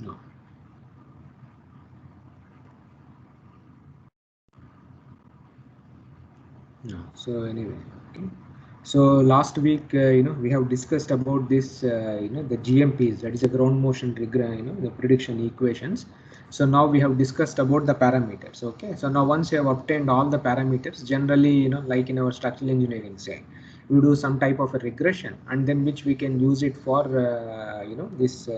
No. No. So anyway, okay. So last week, we have discussed about this, the GMPs, that is a ground motion the prediction equations. So now we have discussed about the parameters. Okay. So now once you have obtained all the parameters, generally, like in our structural engineering, say, we do some type of a regression, and then which we can use it for, this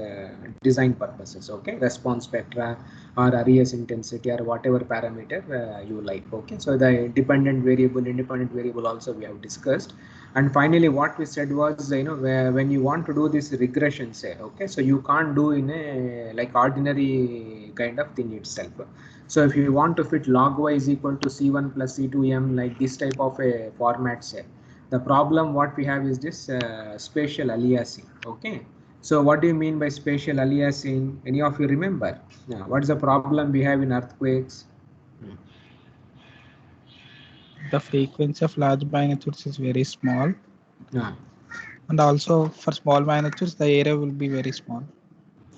design purposes. Okay. Response spectra or arrears intensity or whatever parameter you like. Okay, so the dependent variable, independent variable also we have discussed. And finally what we said was, when you want to do this regression, say, okay, so you can't do in a like ordinary kind of thing itself. So if you want to fit log y is equal to c1 plus c2m, like this type of a format, say, the problem what we have is this spatial aliasing. Okay, so what do you mean by spatial aliasing? Any of you remember? Yeah, what is the problem we have in earthquakes? The frequency of large magnitudes is very small, Yeah. and also for small magnitudes the area will be very small.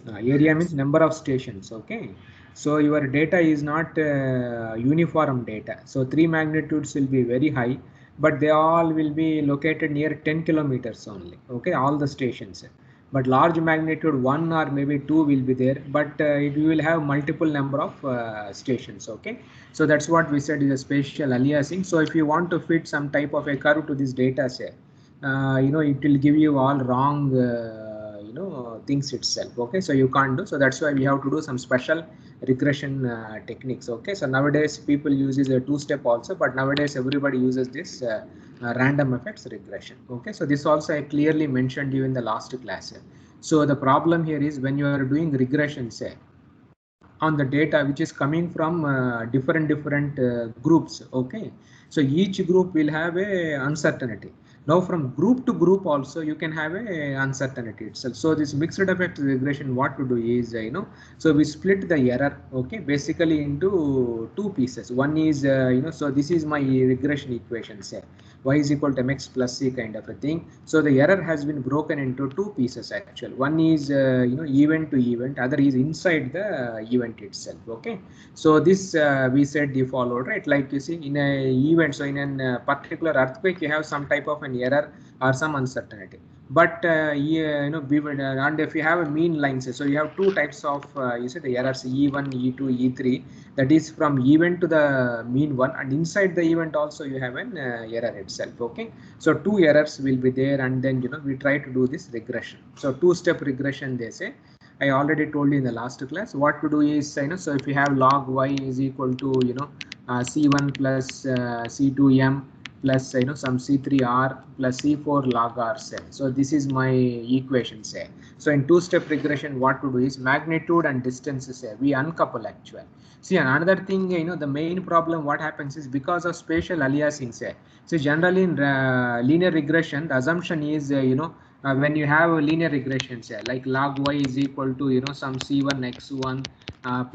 Area means number of stations. Okay, so your data is not uniform data. So 3 magnitudes will be very high, but they all will be located near 10 kilometers only. Okay, all the stations. But large magnitude 1 or maybe 2 will be there, but it will have multiple number of stations. Okay, so that's what we said is a spatial aliasing. So if you want to fit some type of a curve to this data set, it will give you all wrong things itself. Okay, so you can't do. So that's why we have to do some special regression techniques. Okay, so nowadays people uses a two-step also, but nowadays everybody uses this random effects regression. Okay, so this also I clearly mentioned you in the last class. So the problem here is when you are doing regression, say, on the data which is coming from different groups. Okay, so each group will have a uncertainty. Now from group to group also you can have a uncertainty itself. So this mixed effect regression, what to do is, so we split the error, okay, basically into two pieces. One is, so this is my regression equation, say y is equal to mx plus c kind of a thing. So the error has been broken into two pieces actually. One is event to event, other is inside the event itself. Okay, so this we said you followed, right? Like you see in a event, so in a particular earthquake you have some type of an error or some uncertainty. But and if you have a mean line, so you have two types of you see the errors, e1, e2, e3, that is from event to the mean one, and inside the event also you have an error itself. Okay, so two errors will be there, and then we try to do this regression. So two-step regression they say. I already told you in the last class. What to do is, so if you have log y is equal to c1 plus c2m plus some c3r plus c4 log r, say. So this is my equation, say. So in two-step regression what to do is magnitude and distance, say, we uncouple actually. See, another thing, the main problem what happens is because of spatial aliasing, say. So generally in linear regression, the assumption is, when you have a linear regression, say, like log y is equal to, some c1 x1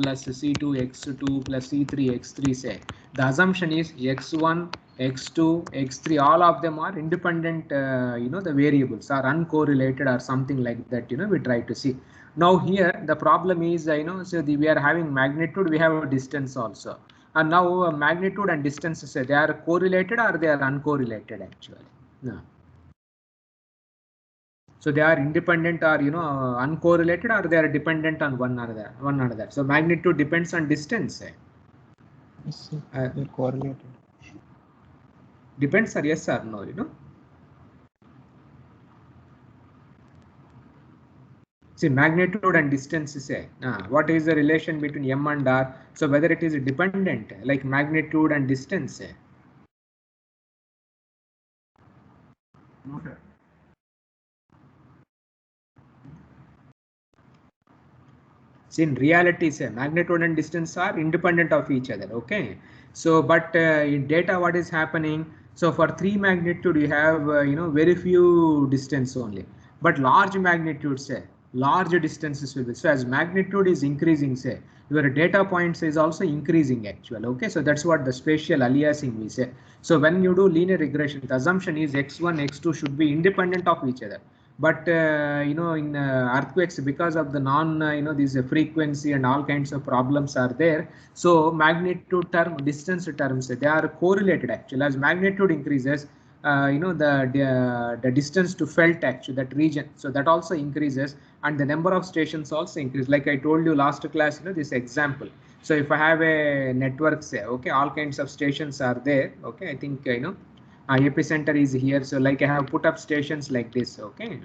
plus c2 x2 plus c3 x3, say. The assumption is x1, x2, x3, all of them are independent, the variables are uncorrelated or something like that, we try to see. Now here the problem is, so we are having magnitude, we have a distance also. And now magnitude and distance, say, they are correlated or they are uncorrelated actually. No. So they are independent or uncorrelated, or they are dependent on one another. So magnitude depends on distance. Yes, they're correlated. Depends or yes or no, See, magnitude and distance is what is the relation between m and r? So whether it is dependent like magnitude and distance. No, sir. See, in reality, say magnitude and distance are independent of each other. Okay, so but in data, what is happening? So for 3 magnitude, you have very few distance only. But large magnitude, say, large distances will be. So as magnitude is increasing, say, your data points is also increasing actually. Okay, so that's what the spatial aliasing we say. So when you do linear regression, the assumption is x1, x2 should be independent of each other. But you know, in earthquakes, because of the non you know, this frequency and all kinds of problems are there, so magnitude term, distance terms, they are correlated actually. As magnitude increases, you know, the distance to felt actually, that region, so that also increases, and the number of stations also increase. Like I told you last class, you know, this example. So if I have a network, say, okay, all kinds of stations are there, okay, I think you know, epicenter is here. So like I have put up stations like this, okay,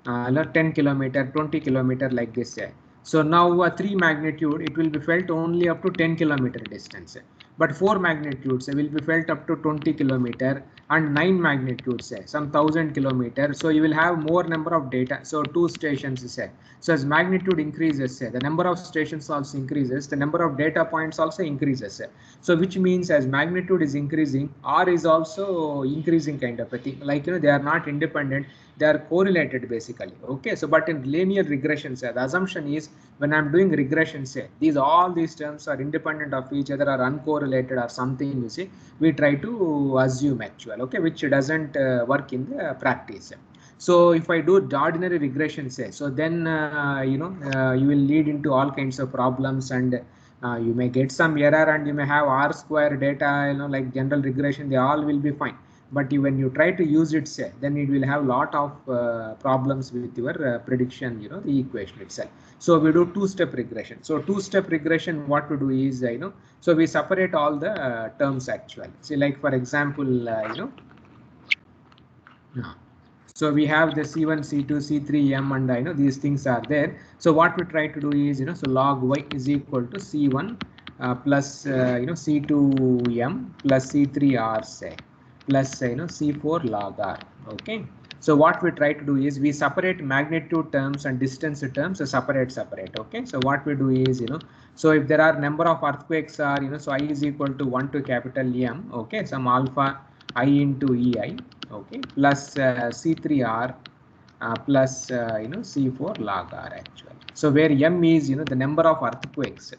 10 kilometer, 20 kilometer like this. So now 3 magnitude, it will be felt only up to 10 kilometer distance. But 4 magnitudes will be felt up to 20 kilometer, and 9 magnitudes, some 1000 kilometer. So you will have more number of data. So 2 stations, say. So as magnitude increases, the number of stations also increases, the number of data points also increases. So which means as magnitude is increasing, R is also increasing kind of a thing. Like, you know, they are not independent, they are correlated basically. Okay, so but in linear regression, say, the assumption is when I'm doing regression, say, all these terms are independent of each other or uncorrelated or something, you see, we try to assume actual, okay, which doesn't work in the practice. So if I do ordinary regression, say, so then you know, you will lead into all kinds of problems, and you may get some error, and you may have R square data, you know, like general regression, they all will be fine. But when you try to use it, say, then it will have lot of problems with your prediction, you know, the equation itself. So we do two-step regression. So two-step regression, what we do is, you know, so we separate all the terms actually. See, like for example, you know, so we have the C1, C2, C3, M, and you know, these things are there. So what we try to do is, you know, so log y is equal to C1 plus you know, C2 M plus C3 R, say, plus you know, C4 log R. Okay. So what we try to do is we separate magnitude terms and distance terms, so separate. Okay. So what we do is, you know, so if there are number of earthquakes are, you know, so I is equal to 1 to capital M. Okay. Some alpha I into EI. Okay, plus C3R plus you know, C4 log R actually. So where M is, you know, the number of earthquakes.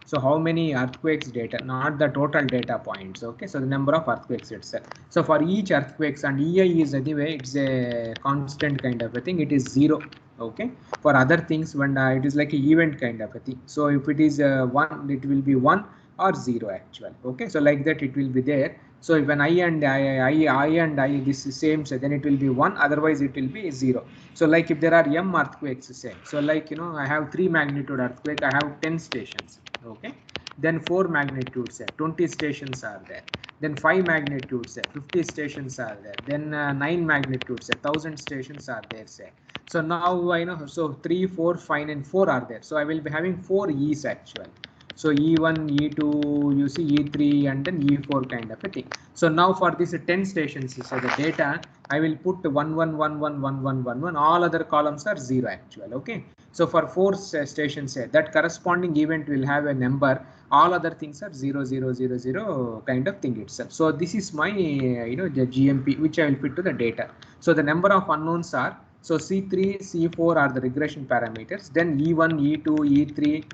So how many earthquakes data, not the total data points. Okay, so the number of earthquakes itself. So for each earthquakes, and EI is anyway, it's a constant kind of a thing, it is 0. Okay, for other things, when it is like an event kind of a thing. So if it is 1, it will be 1 or 0 actually. Okay, so like that it will be there. So when I and I this is same, so then it will be 1, otherwise it will be 0. So like if there are M earthquakes, say, so like, you know, I have 3 magnitude earthquake, I have 10 stations. Okay, then 4 magnitudes, 20 stations are there, then 5 magnitudes, 50 stations are there, then 9 magnitudes, 1000 stations are there, say. So now I know, so 3, 4, 5 and 4 are there, so I will be having 4 E's actually. So E1, E2, you see E3, and then E4 kind of a thing. So now for this 10 stations, so the data, I will put 1, 1, 1, 1, 1, 1, 1, 1. All other columns are 0 actual. Okay. So for 4 stations, that corresponding event will have a number. All other things are 0, 0, 0, 0 kind of thing itself. So this is my, you know, the GMP, which I will put to the data. So the number of unknowns are, so C3, C4 are the regression parameters. Then E1, E2, E3.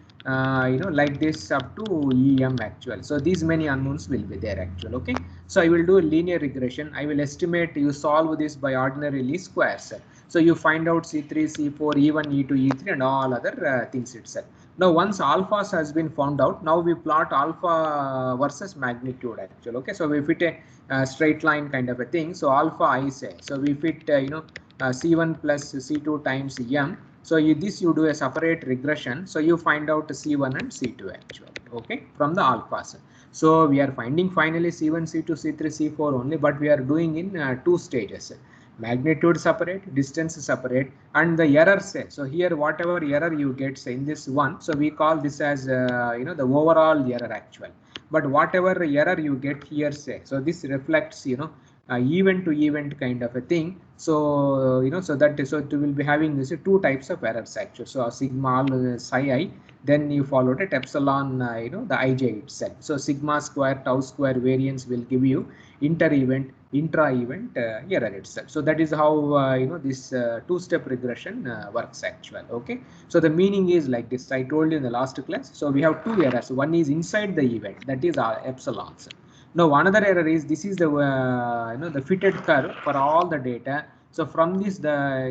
You know, like this up to EM actual. So these many unknowns will be there actual. Okay. So I will do a linear regression. I will estimate, you solve this by ordinary least squares. So you find out C3, C4, E1, E2, E3 and all other things itself. Now once alphas has been found out, now we plot alpha versus magnitude actual. Okay. So we fit a straight line kind of a thing. So alpha I say. So we fit you know, C1 plus C2 times M. So this you do a separate regression. So you find out C1 and C2 actually. Okay, from the alphas. So we are finding finally C1, C2, C3, C4 only, but we are doing in 2 stages. Magnitude separate, distance separate, and the error say. So here whatever error you get, say, in this one, so we call this as you know, the overall error actual. But whatever error you get here, say, so this reflects, you know, event to event kind of a thing. So you know, so that so it will be having this 2 types of errors actually. So sigma psi I, then you followed it epsilon you know, the ij itself. So sigma square tau square variance will give you inter event, intra event error itself. So that is how you know, this 2-step regression works actually. Okay, so the meaning is like this. I told you in the last class. So we have 2 errors. One is inside the event, that is epsilons. Now another error is, this is the you know, the fitted curve for all the data. So from this,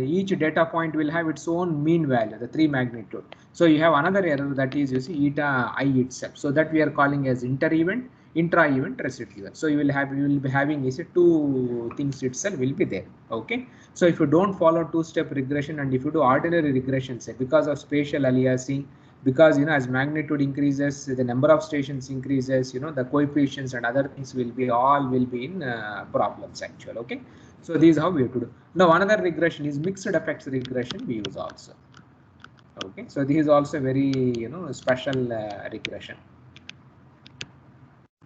each data point will have its own mean value, the 3 magnitude. So you have another error, that is, you see, eta I itself. So that we are calling as inter-event, intra-event, residual. So you will be having, is it, two things itself will be there. Okay. So if you don't follow two-step regression, and if you do ordinary regression, say, because of spatial aliasing, because, you know, as magnitude increases, the number of stations increases, you know, the coefficients and other things will be in problems actual. Okay. So this is how we have to do. Now another regression is mixed effects regression we use also. Okay. So this is also very, you know, special regression.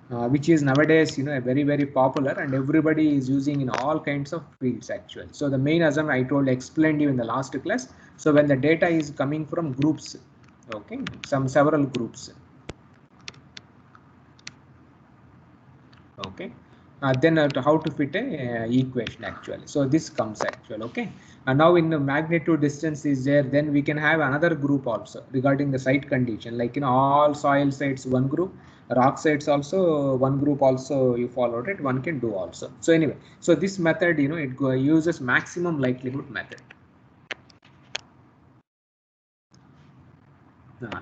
Which is nowadays, you know, very popular, and everybody is using in all kinds of fields actually. So the main assumption I explained you in the last class. So when the data is coming from groups, okay, several groups, okay, then how to fit a equation actually. So this comes actually, okay. And now in the magnitude distance is there, then we can have another group also regarding the site condition, like, you know, all soil sites one group, rock sites also one group, also you followed it, one can do also. So anyway, so this method, you know, it uses maximum likelihood method.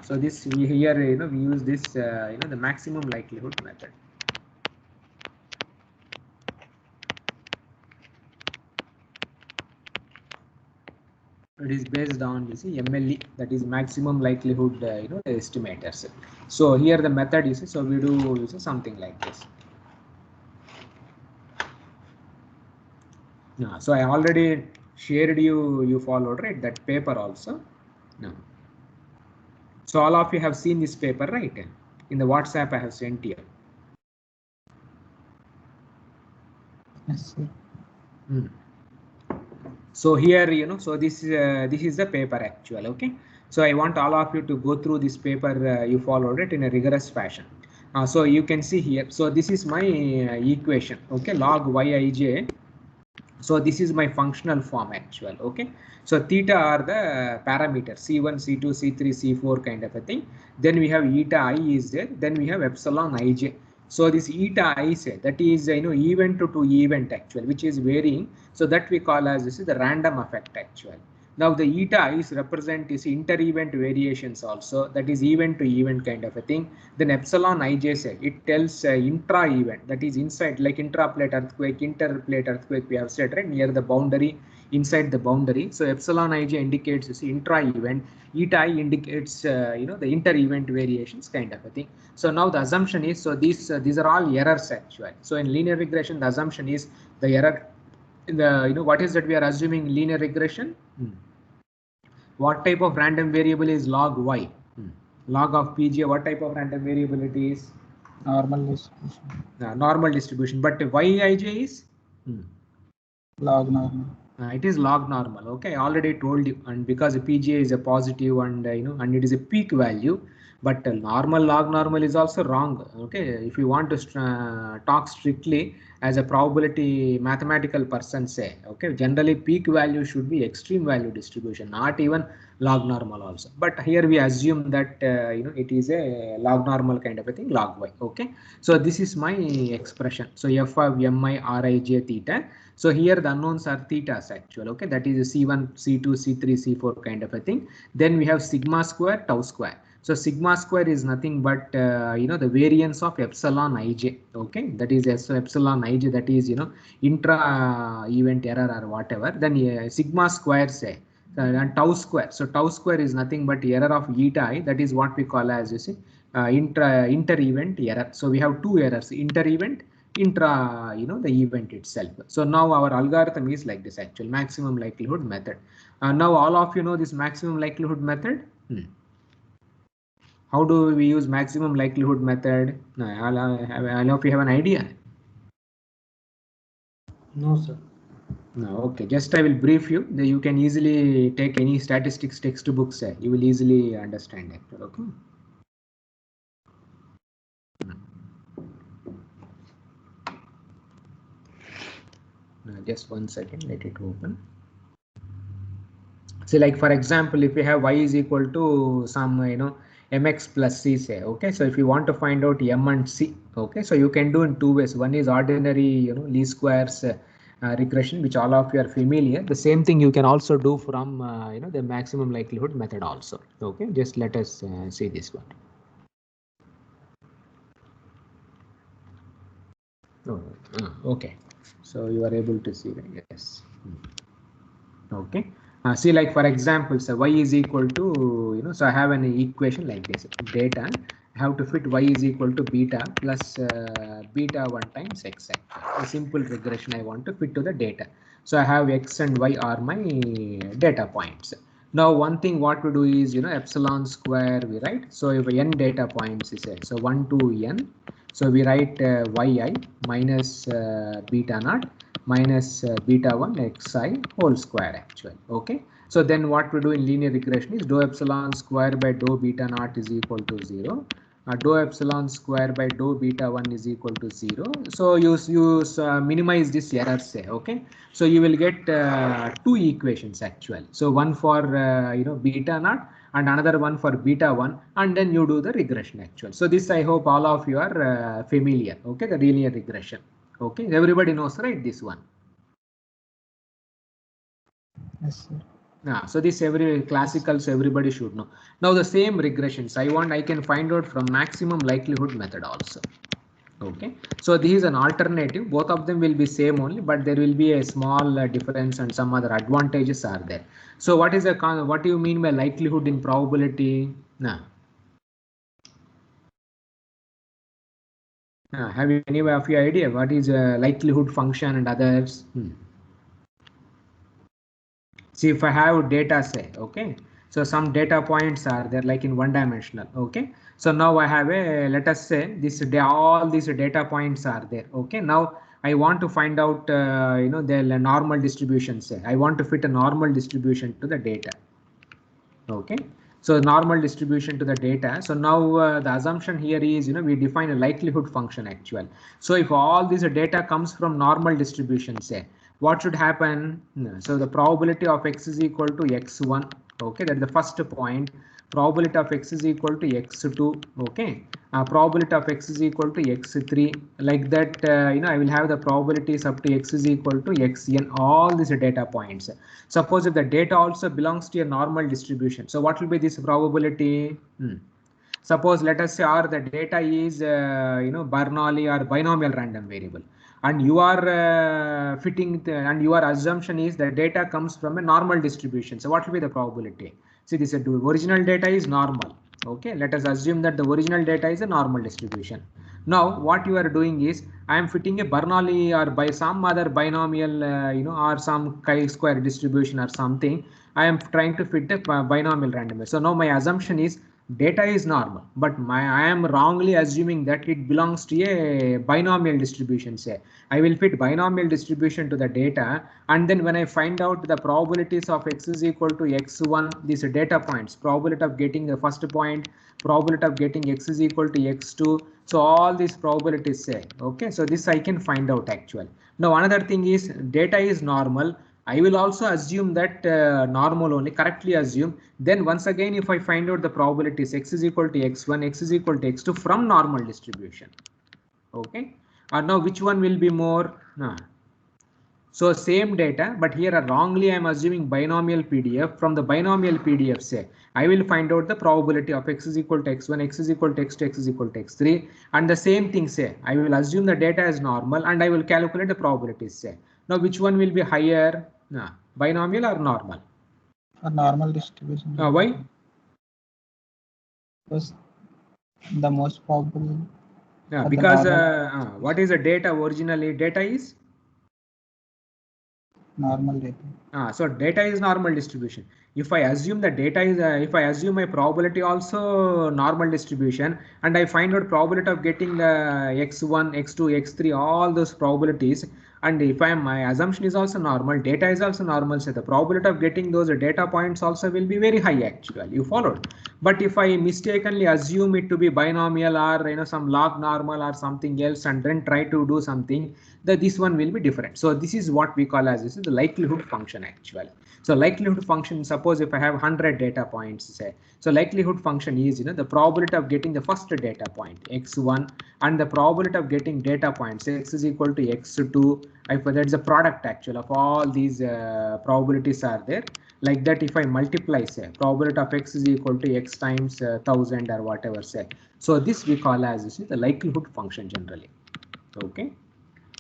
So this here, you know, we use this, you know, the maximum likelihood method. It is based on, you see, MLE, that is maximum likelihood, you know, estimators. So here the method is, so we do, you see, something like this. So I already shared you followed, right, that paper also. No. So all of you have seen this paper, right? In the WhatsApp I have sent you. Yes, sir. So here, you know, so this is the paper actual. Okay. So I want all of you to go through this paper. You followed it in a rigorous fashion. So you can see here. So this is my equation. Okay, log yij. So this is my functional form actual. Okay. So theta are the parameters, C1, C2, C3, C4 kind of a thing. Then we have eta I is there. Then we have epsilon ij. So this eta I say, that is, you know, event to event actual, which is varying. So that we call as, this is the random effect actual. Now the eta is represent is inter-event variations also, that is event to event kind of a thing. Then epsilon ij say, it tells intra-event, that is inside, like intraplate earthquake, interplate earthquake we have said, right, near the boundary, inside the boundary. So epsilon ij indicates, you see, intra-event, eta I indicates, you know, the inter-event variations kind of a thing. So now the assumption is, so these are all errors actually. So in linear regression, the assumption is the error in the, you know, what is that we are assuming in linear regression? What type of random variable is log y? Log of PGA, what type of random variable it is? Normal distribution. Normal distribution. But yij is? Log normal. It is log normal. Okay, I already told you, and because PGA is a positive, and you know, and it is a peak value, but normal log normal is also wrong. Okay, if you want to talk strictly as a probability mathematical person say, okay, generally peak value should be extreme value distribution, not even log normal also. But here we assume that you know, it is a log normal kind of a thing, log y. Okay, so this is my expression. So f of mi rij theta. So here the unknowns are thetas actual. Okay, that is C1, C2, C3, C4 kind of a thing. Then we have sigma square, tau square. So sigma square is nothing but you know, the variance of epsilon ij. Okay, that is epsilon ij, that is, you know, intra event error or whatever. Then sigma square say, and tau square. So tau square is nothing but error of eta I. That is what we call as, you see, inter event error. So we have two errors: inter event, intra, you know, the event itself. So now our algorithm is like this actual maximum likelihood method. Now all of you know this maximum likelihood method. How do we use maximum likelihood method? All of you have an idea? No, sir. No. Okay, just I will brief you. You can easily take any statistics textbooks. You will easily understand it. Okay. Just 1 second, let it open. So like for example, if you have y is equal to some, you know, mx plus c say, okay, so if you want to find out m and c, okay, so you can do in two ways. One is ordinary, you know, least squares regression, which all of you are familiar. The same thing you can also do from the maximum likelihood method also. Okay, just let us see this one. Okay, so you are able to see that. Yes. Okay, see, like for example, so y is equal to, so I have an equation like this. Data, I have to fit y is equal to beta plus beta 1 times x. A simple regression I want to fit to the data. So I have x and y are my data points. Now one thing what we do is, epsilon square we write. So if n data points is so 1 to n. So we write yi minus beta naught minus beta 1 xi whole square actually. Okay, so then what we do in linear regression is dou epsilon square by dou beta naught is equal to 0. Dou epsilon square by dou beta 1 is equal to 0. So you minimize this error, say. Okay, so you will get two equations actually. So one for beta naught and another one for beta 1, and then you do the regression actually. So this I hope all of you are familiar. Okay, the linear regression. Okay, everybody knows, right, this one? Yes, sir. So this every classical, so everybody should know. Now the same regressions I can find out from maximum likelihood method also. Okay, so this is an alternative. Both of them will be same only, but there will be a small difference and some other advantages are there. So what is what do you mean by likelihood in probability? Have you any of your idea what is a likelihood function and others? See, if I have data, say, okay, so some data points are there like in one dimensional. Okay, so now I have let us say this all these data points are there. Okay, now I want to find out the normal distribution. Say I want to fit a normal distribution to the data. Okay, so normal distribution to the data. So now the assumption here is, we define a likelihood function actual. So if all this data comes from normal distribution, say, what should happen? So the probability of x is equal to x1. Okay, that's the first point. Probability of x is equal to x2. Okay, probability of x is equal to x3. Like that, I will have the probabilities up to x is equal to xn. All these data points. Suppose if the data also belongs to a normal distribution, so what will be this probability? Suppose let us say the data is Bernoulli or binomial random variable, and you are fitting and your assumption is the data comes from a normal distribution. So what will be the probability? See, this original data is normal. Okay, let us assume that the original data is a normal distribution. Now what you are doing is I am fitting a Bernoulli or by some other binomial or some chi-square distribution or something. I am trying to fit a binomial random. So now my assumption is data is normal, but I am wrongly assuming that it belongs to a binomial distribution. Say I will fit binomial distribution to the data, and then when I find out the probabilities of x is equal to x1, these data points, probability of getting the first point, probability of getting x is equal to x2. So all these probabilities, say, okay, so this I can find out actually. Now another thing is data is normal. I will also assume that normal only, correctly assume. Then once again, if I find out the probabilities x is equal to x1, x is equal to x2 from normal distribution. Okay, now which one will be more? So same data, but here wrongly I am assuming binomial PDF. From the binomial PDF, say I will find out the probability of x is equal to x1, x is equal to x2, x is equal to x3, and the same thing, say I will assume the data is normal and I will calculate the probabilities. Say now which one will be higher? Binomial or normal? A normal distribution. Why? Because the most probable. Because what is the data originally? Data is normal data. So data is normal distribution. If I assume the data is, if I assume my probability also normal distribution, and I find out probability of getting the x1, x2, x3, all those probabilities, and if my assumption is also normal, data is also normal, so the probability of getting those data points also will be very high actually. You followed? But if I mistakenly assume it to be binomial or some log normal or something else, and then try to do something, that this one will be different. So this is what we call as the likelihood function actually. So likelihood function, suppose suppose if I have 100 data points, say, so likelihood function is, the probability of getting the first data point x1 and the probability of getting data points x is equal to x2. If that's a product actually of all these probabilities are there, like that if I multiply, say, probability of x is equal to x times 1000 or whatever, say. So this we call as, you see, the likelihood function generally. Okay.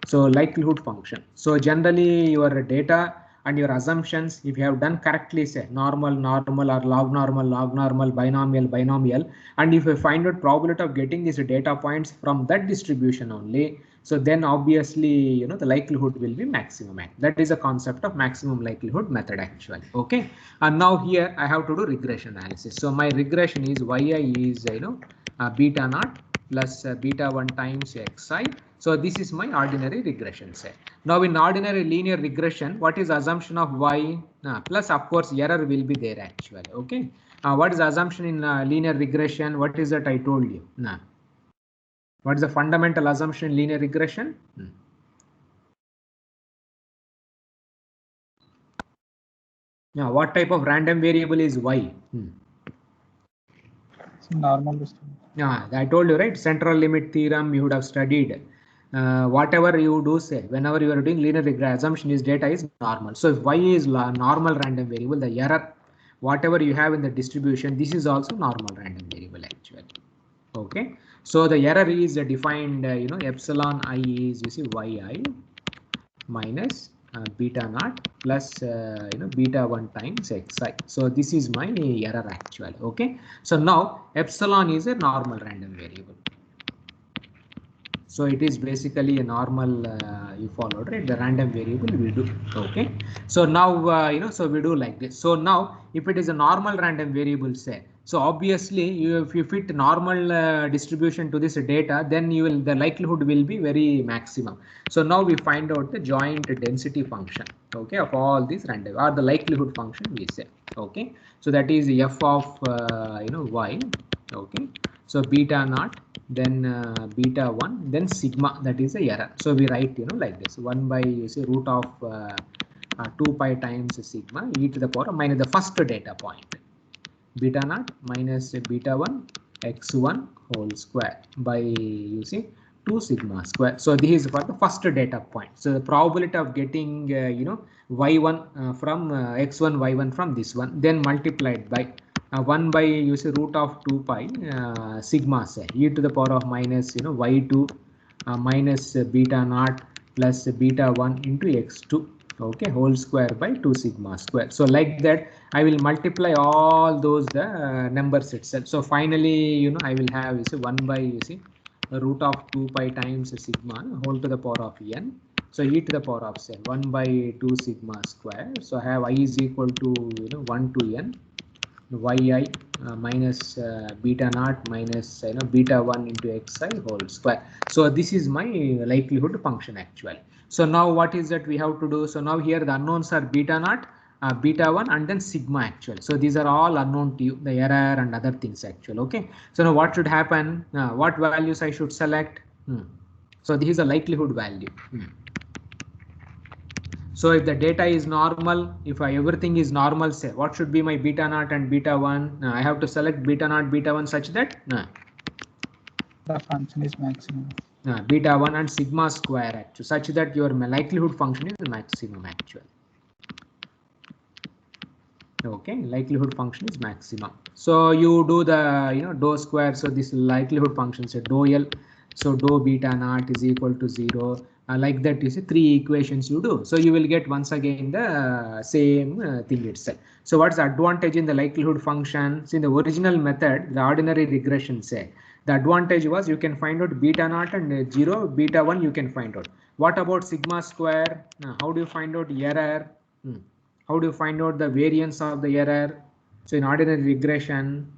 So likelihood function. So generally your data and your assumptions, if you have done correctly, say normal, normal, or log normal, binomial, binomial, and if you find out probability of getting these data points from that distribution only, so then obviously, the likelihood will be maximum. That is a concept of maximum likelihood method actually. Okay. And now here I have to do regression analysis. So my regression is yi is, beta naught plus beta 1 times xi. So this is my ordinary regression set. Now in ordinary linear regression, what is assumption of y? Plus of course error will be there actually. Okay. What is assumption in linear regression? What is that I told you? What is the fundamental assumption in linear regression? Now what type of random variable is y? Normal distribution. Yeah, I told you, right? Central limit theorem you would have studied. Whatever you do, say, whenever you are doing linear regression, assumption is data is normal. So if y is normal random variable, the error, whatever you have in the distribution, this is also normal random variable actually. Okay. So the error is defined, epsilon I is, you see, yi minus beta naught plus beta 1 times xi. So this is my error actually. Okay. So now epsilon is a normal random variable. So it is basically a normal you followed, right? The random variable we do. Okay. So now so we do like this. So now if it is a normal random variable, say, so obviously if you fit normal distribution to this data, then the likelihood will be very maximum. So now we find out the joint density function, okay, of all these random, or the likelihood function we say. Okay. So that is f of y. Okay. So beta naught, then beta 1, then sigma, that is the error. So we write like this, 1 by, you see, root of 2 pi times sigma e to the power of minus the first data point, beta naught minus beta 1 x1 whole square by, you see, 2 sigma square. So this is for the first data point. So the probability of getting y1 from x1 y1 from this one, then multiplied by 1 by, you see, root of 2 pi sigma, say, e to the power of minus y2 minus beta naught plus beta 1 into x2, okay, whole square by 2 sigma square. So like that I will multiply all those numbers itself. So finally I will have, you see, 1 by, you see, root of 2 pi times sigma whole to the power of n. So e to the power of, say, 1 by 2 sigma square. So I have I is equal to 1 to n yi minus beta naught minus beta 1 into xi whole square. So this is my likelihood function actually. So now what is that we have to do? So now here the unknowns are beta naught, beta 1, and then sigma actually. So these are all unknown to you, the error and other things actually. Okay. So now what should happen? What values I should select? So this is a likelihood value. So if the data is normal, if everything is normal, say, what should be my beta naught and beta 1? I have to select beta naught, beta 1 such that the function is maximum. Beta 1 and sigma square actually, such that your likelihood function is the maximum actually. Okay, likelihood function is maximum. So you do the dou square. So this likelihood function, say dou L. So dou beta naught is equal to 0. Like that, you see, 3 equations you do. So you will get once again the same thing itself. So what's the advantage in the likelihood function? See, in the original method, the ordinary regression, say, the advantage was you can find out beta naught and 0, beta 1 you can find out. What about sigma square? How do you find out error? How do you find out the variance of the error? So in ordinary regression,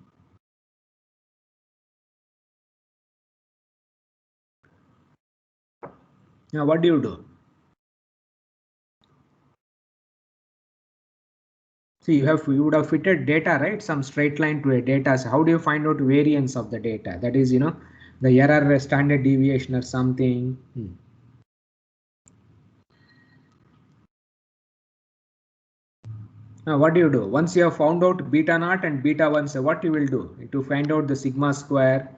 now what do you do? See, you would have fitted data, right? Some straight line to a data. So how do you find out variance of the data? That is, the error standard deviation or something. Now what do you do? Once you have found out beta naught and beta 1, so what you will do to find out the sigma square?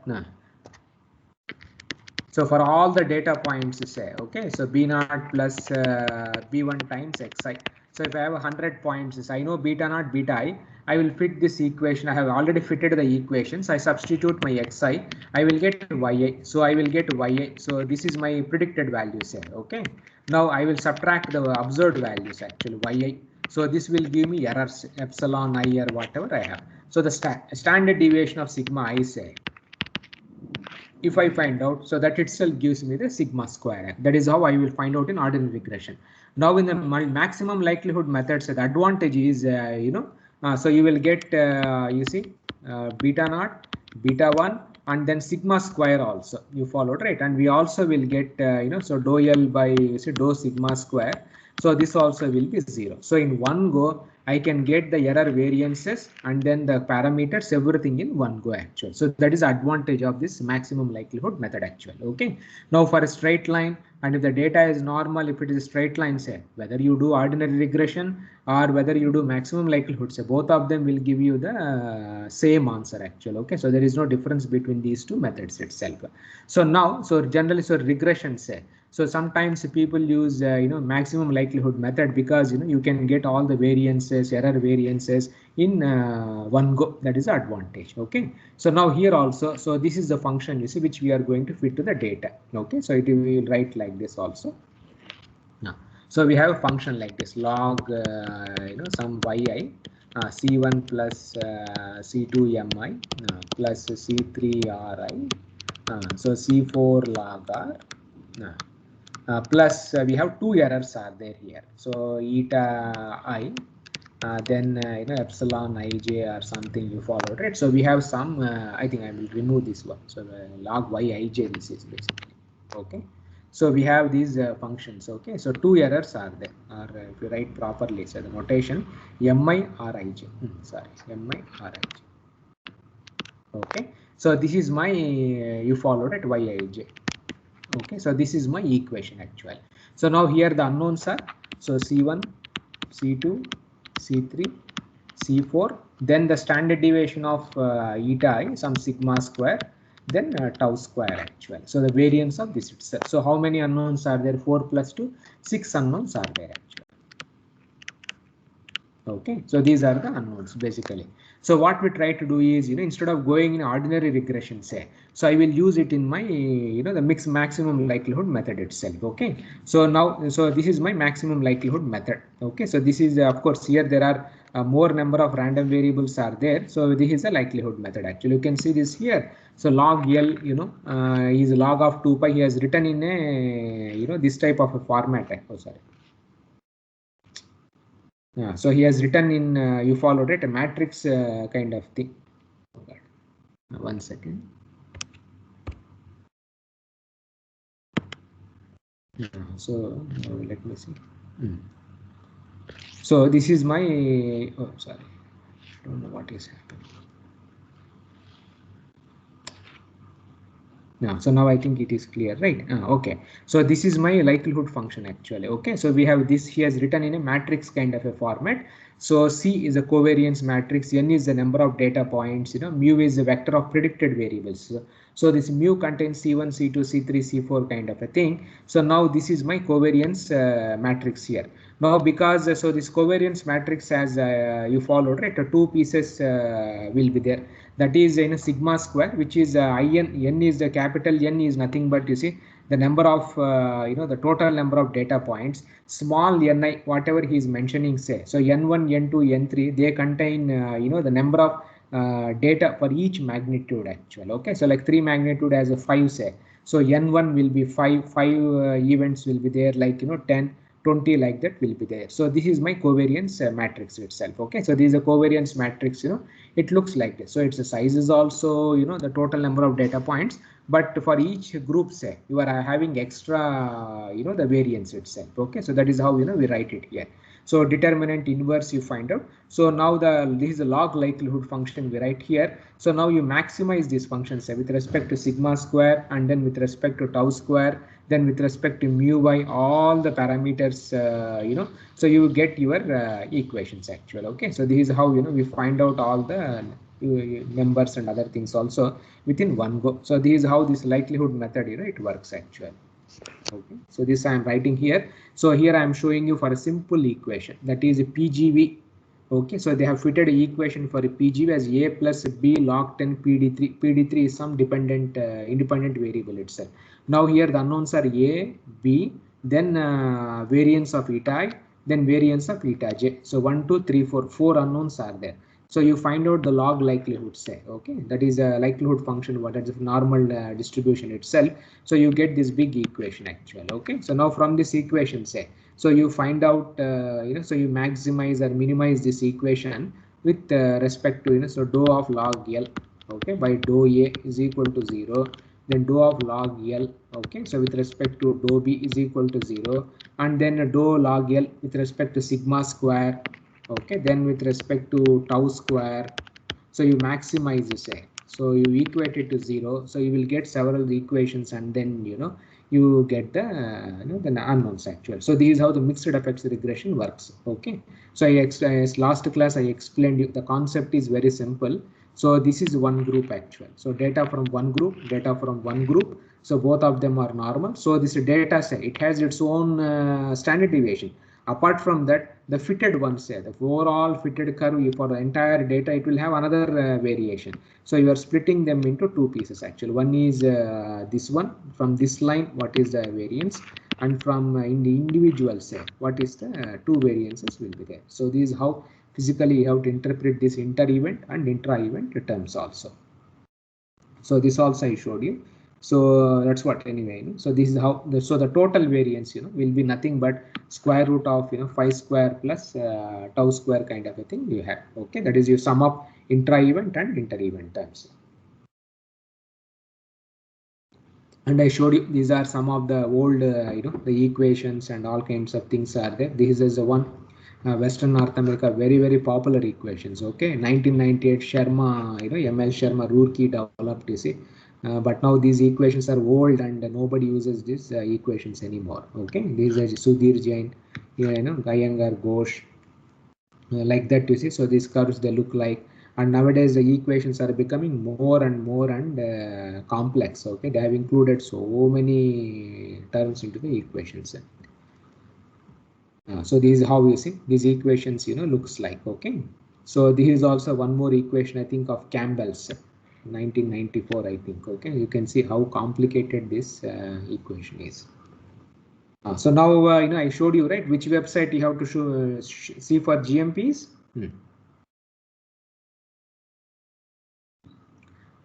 So for all the data points, say, okay, so b naught plus b1 times xi. So if I have 100 points, I know beta naught, beta I will fit this equation. I have already fitted the equations. I substitute my xi, I will get yi. So I will get yi. So this is my predicted value, say, okay. Now I will subtract the observed values, actually yi. So this will give me errors, epsilon I or whatever I have. So the standard deviation of sigma I, say, if I find out, so that itself gives me the sigma square. That is how I will find out in ordinary regression. Now in the maximum likelihood methods, the advantage is, so you will get, you see, beta naught, beta 1, and then sigma square also you followed, right? And we also will get, so dou L by, you see, dou sigma square. So this also will be 0. So in one go, I can get the error variances and then the parameters, everything in one go, actually. So that is advantage of this maximum likelihood method, actually. Okay. Now for a straight line, and if the data is normal, if it is a straight line, say, whether you do ordinary regression or whether you do maximum likelihood, say, both of them will give you the same answer, actually. Okay. So there is no difference between these two methods itself. So now, so generally, so regression, say, so sometimes people use maximum likelihood method because you can get all the variances, error variances in one go. That is the advantage. Okay. So now here also, so this is the function, you see, which we are going to fit to the data. Okay. So it will write like this also. Now, so we have a function like this, log some yi, c1 plus c2 mi plus c3 ri, so c4 log r. Plus we have two errors are there here. So eta I, then epsilon ij or something you followed, right? So we have some, I think I will remove this one. So log yij, this is basically, okay. So we have these functions, okay. So two errors are there, or if you write properly, so the notation mi or ij, sorry, mi or ij, okay. So this is my, you followed at yij. Okay, so this is my equation, actually. So now here the unknowns are, so C1, C2, C3, C4, then the standard deviation of eta I, some sigma square, then tau square, actually. So the variance of this itself. So how many unknowns are there? 4 plus 2, 6 unknowns are there, actually. Okay, so these are the unknowns basically. So what we try to do is, instead of going in ordinary regression, say, so I will use it in my, the mixed maximum likelihood method itself. Okay, so now, so this is my maximum likelihood method. Okay, so this is, of course, here there are more number of random variables are there. So this is a likelihood method. Actually, you can see this here. So log L, is log of 2 pi. He has written in a, this type of a format. Oh, sorry. Yeah, so he has written in, you followed it, a matrix kind of thing. Oh, 1 second. So let me see. So this is my, oh, sorry, I don't know what is happening. Now, so now I think it is clear, right? Okay. So this is my likelihood function, actually. Okay. So we have this, he has written in a matrix kind of a format. So C is a covariance matrix, N is the number of data points, mu is the vector of predicted variables. So this mu contains C1, C2, C3, C4 kind of a thing. So now this is my covariance matrix here. Now because so this covariance matrix has you followed, right? Two pieces will be there. That is in a sigma square, which is n is the capital N is nothing but, you see, the number of the total number of data points, small ni, whatever he is mentioning, say, so n1, n2, n3, they contain the number of data for each magnitude, actually. Okay, so like 3 magnitude as a 5, say, so n1 will be 5 events will be there, like 10, 20, like that will be there. So this is my covariance matrix itself. Okay, so this is a covariance matrix, it looks like this. So its size is also, the total number of data points, but for each group, say you are having extra, the variance itself. Okay, so that is how we write it here. So determinant inverse you find out. So now this is a log likelihood function we write here. So now you maximize these functions, say, with respect to sigma square, and then with respect to tau square, then with respect to mu y, all the parameters, so you get your equations actual. Okay, so this is how we find out all the numbers and other things also within one go. So this is how this likelihood method it works actually. Okay, so this I am writing here. So here I am showing you for a simple equation, that is a PGV. Okay, so they have fitted an equation for a PGV as a plus b log 10 PD3. PD3 is some dependent independent variable itself. Now here the unknowns are a, b, then variance of eta I, then variance of eta j. So 1, 2, 3, 4, 4 unknowns are there. So you find out the log likelihood, say, okay, that is a likelihood function, what is normal distribution itself. So you get this big equation actually. Okay, so now from this equation, say, so you find out, so you maximize or minimize this equation with respect to, so dou of log L, okay, by dou A is equal to 0, then dou of log L, okay, so with respect to dou B is equal to 0, and then dou log L with respect to sigma square, okay, then with respect to tau square. So you maximize, you say, so you equate it to 0, so you will get several equations, and then you get the the unknowns actual. So this is how the mixed effects regression works. Okay, so last class I explained you the concept is very simple. So this is one group actual. So data from one group, data from one group. So both of them are normal. So this data set, it has its own standard deviation. Apart from that, the fitted one, say, the overall fitted curve for the entire data, it will have another variation. So you are splitting them into two pieces actually. One is this one, from this line, what is the variance, and from in the individual, say, what is the two variances will be there. So this is how physically you have to interpret this inter-event and intra-event terms also. So this also I showed you. So that's what anyway. So this is how the total variance will be nothing but square root of phi square plus tau square kind of a thing you have. Okay, that is your sum of intra-event and inter-event terms. And I showed you these are some of the old the equations and all kinds of things are there. This is the one. Western North America, very popular equations. Okay, 1998 Sharma, ML Sharma Roorkee developed, you see. But now these equations are old and nobody uses these equations anymore. Okay, these are Sudhir Jain, Iyengar, Ghosh, like that, you see. So these curves they look like, and nowadays the equations are becoming more and more and complex. Okay, they have included so many terms into the equations. So this is how you see these equations looks like. Okay, so this is also one more equation I think of Campbell's 1994 I think. Okay, you can see how complicated this equation is. So now I showed you right which website you have to see for GMPs.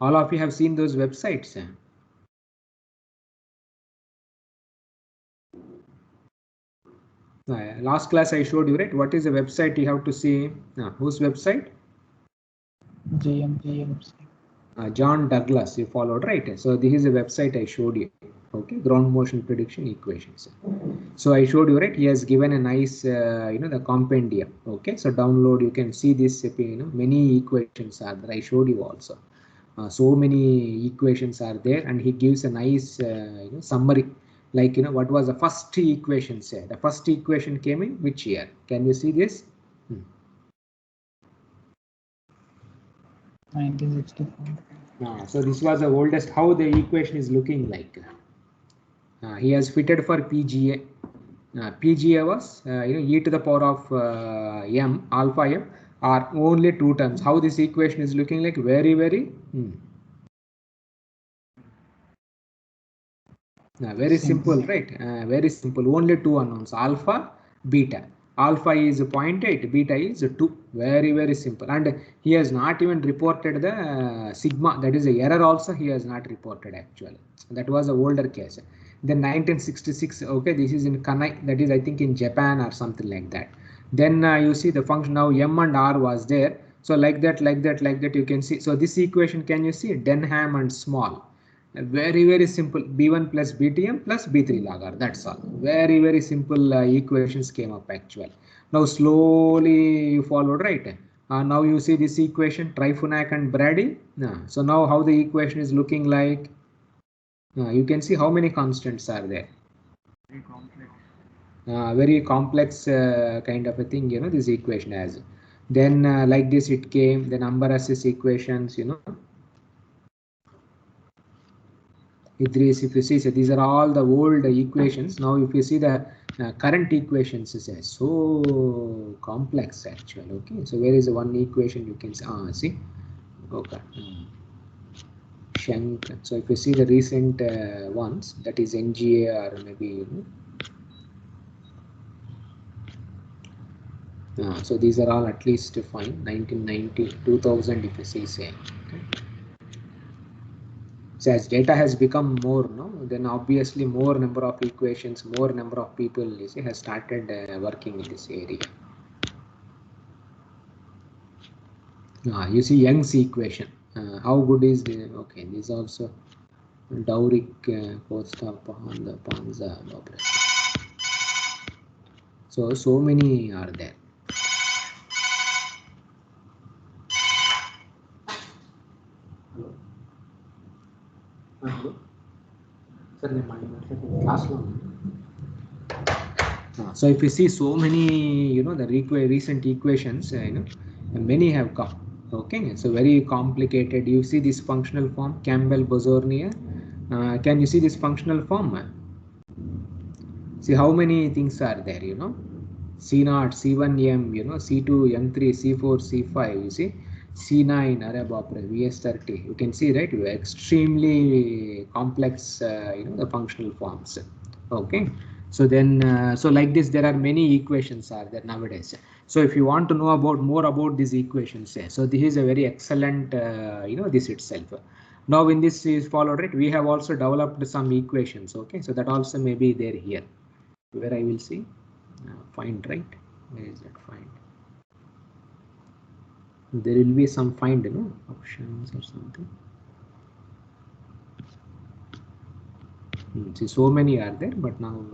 All of you have seen those websites. Last class I showed you right what is the website you have to see. Whose website? GMP. John Douglas you followed, right? So this is a website I showed you. Okay, ground motion prediction equations. So I showed you right, he has given a nice the compendium. Okay, so download, you can see this many equations are there. I showed you also so many equations are there, and he gives a nice summary, like what was the first equation, say the first equation came in which year. Can you see this? 1964. So this was the oldest, how the equation is looking like. He has fitted for PGA. PGA was e to the power of m alpha m are only two terms. How this equation is looking like? Very very simple, right? Very simple. Only two unknowns, alpha, beta. Alpha is 0.8, beta is 2. Very simple. And he has not even reported the sigma. That is the error also he has not reported actually. That was the older case. Then 1966. Okay, this is in Kanai. That is I think in Japan or something like that. Then you see the function now m and r was there. So like that you can see. So this equation, can you see Denham and Small? Very simple. B1 plus BTM plus B3 lagar. That's all. Very simple equations came up actually. Now slowly you followed, right? Now you see this equation, Trifunac and Brady. So now how the equation is looking like? You can see how many constants are there. Very complex kind of a thing, you know, this equation has. Then like this it came, the number assist equations, you know. Idris, if you see, so these are all the old equations. Now if you see the current equations is so complex actually. Okay, so where is the one equation you can see? Okay. Shank. So if you see the recent ones, that is NGA or maybe, you know. So these are all at least fine. 1990, 2000 if you say. Okay. So as data has become more, no, then obviously more number of equations, more number of people, you see, has started working in this area. You see Young's equation. How good is the, okay, this also Dowrick, Costa, Panza, so many are there. So if you see so many, you know, the recent equations, you know, many have come. Okay, so very complicated. You see this functional form, Campbell-Bossornier. Can you see this functional form? See how many things are there, you know. C0, C1M, you know, C2, M3, C4, C5, you see. C9, VS30. You can see, right? Extremely complex, you know, the functional forms. Okay. So then, so like this, there are many equations are there nowadays. So if you want to know about more about these equations, so this is a very excellent, you know, this itself. Now when this is followed, right, we have also developed some equations. Okay, so that also may be there here, where I will see find, right? Where is that find? There will be some find, you know, options or something. See, so many are there, but now.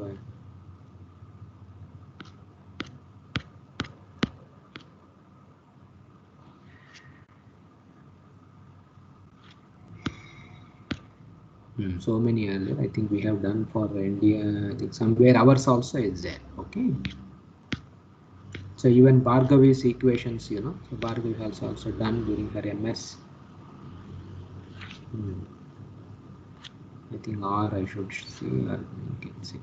So many are there. I think we have done for India. I think somewhere ours also is there. Okay. So even Bhargavi's equations, you know, so Bhargavi has also done during her MS. I think R I should see, or you can see.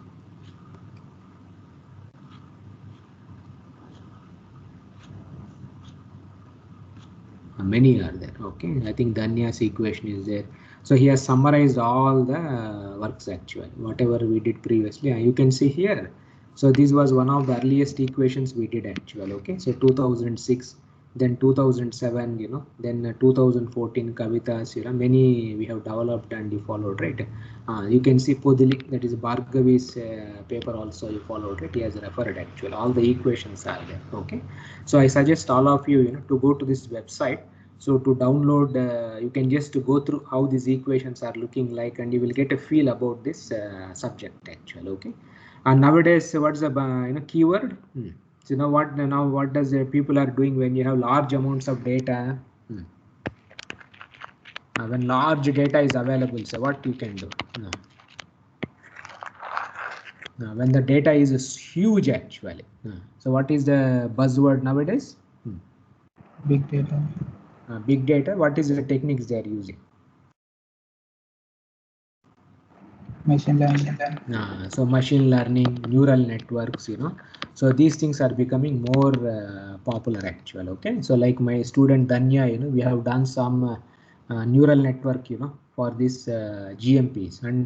Many are there. Okay, I think Danya's equation is there. So he has summarized all the works actually, whatever we did previously. You can see here. So this was one of the earliest equations we did actually. Okay, so 2006, then 2007, you know, then 2014 Kavitas, you know, many we have developed and you followed, right? You can see Podili, that is Bhargavi's paper also you followed, right? He has referred actually. All the equations are there. Okay, so I suggest all of you, you know, to go to this website. So to download, you can just go through how these equations are looking like, and you will get a feel about this subject actually. Okay, and nowadays what's the you know, keyword? So now what does people are doing when you have large amounts of data? When large data is available, so what you can do? When the data is huge actually. So what is the buzzword nowadays? Big data. Big data. What is the techniques they are using? Machine learning. So machine learning, neural networks, you know. So these things are becoming more popular actually. Okay, so like my student Danya, you know, we have done some neural network, you know, for this GMPs, and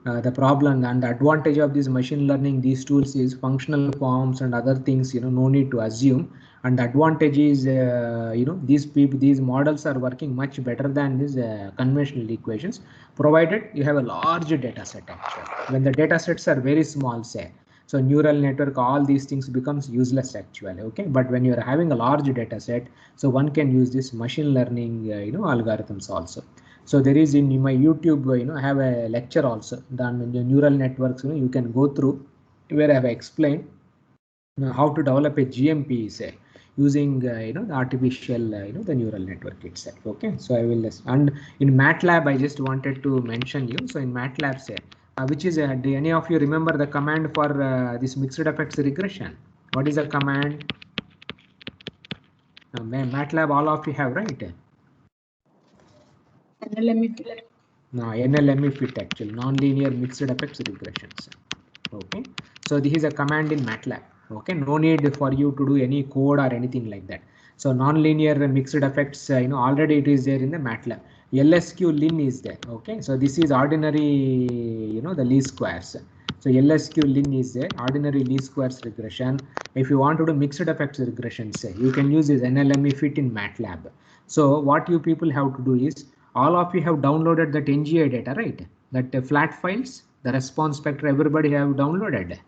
the problem and the advantage of this machine learning, these tools, is functional forms and other things, you know, no need to assume. And the advantage is, you know, these models are working much better than these conventional equations, provided you have a large data set actually. When the data sets are very small, say, so neural network, all these things becomes useless actually. Okay, but when you are having a large data set, so one can use this machine learning, you know, algorithms also. So there is in my YouTube, I have a lecture also done in the neural networks. You can go through where I have explained how to develop a GMP, say, using the artificial the neural network itself. Okay, so I will and in MATLAB I just wanted to mention you. So in MATLAB, say, which is do any of you remember the command for this mixed effects regression? What is the command? MATLAB, all of you have, right? NLME fit. No, NLME fit, actually nonlinear mixed effects regressions. Okay, so this is a command in MATLAB. Okay, no need for you to do any code or anything like that. So nonlinear mixed effects, already it is there in the MATLAB. LSQ lin is there. Okay, so this is ordinary, the least squares. So LSQ lin is there, ordinary least squares regression. If you want to do mixed effects regression, say, you can use this NLME fit in MATLAB. So what you people have to do is, all of you have downloaded that NGI data, right? That flat files, the response spectra, everybody have downloaded.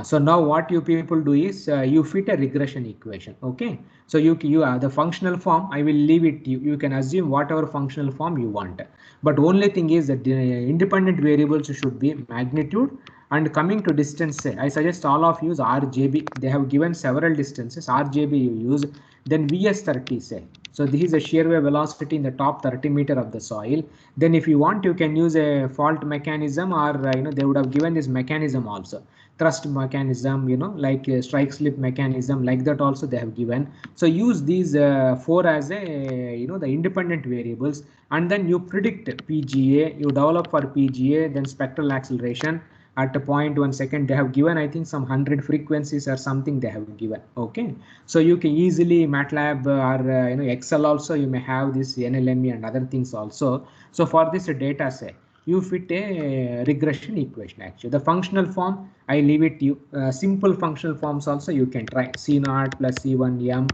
So now what you people do is you fit a regression equation. Okay, so you the functional form, I will leave it, you can assume whatever functional form you want, but only thing is that the independent variables should be magnitude, and coming to distance, say, I suggest all of use RJB. They have given several distances. RJB you use, then VS30, say. So this is a shear wave velocity in the top 30 meter of the soil. Then if you want, you can use a fault mechanism, or they would have given this mechanism also, thrust mechanism, like strike slip mechanism, like that also they have given. So use these 4 as a the independent variables, and then you predict PGA, you develop for PGA, then spectral acceleration at a 0.1 second. They have given, I think, some 100 frequencies or something they have given. Okay, so you can easily MATLAB or Excel also, you may have this NLME and other things also. So for this data set, you fit a regression equation. Actually, the functional form, I leave it to you. Simple functional forms also you can try. C0 plus C1m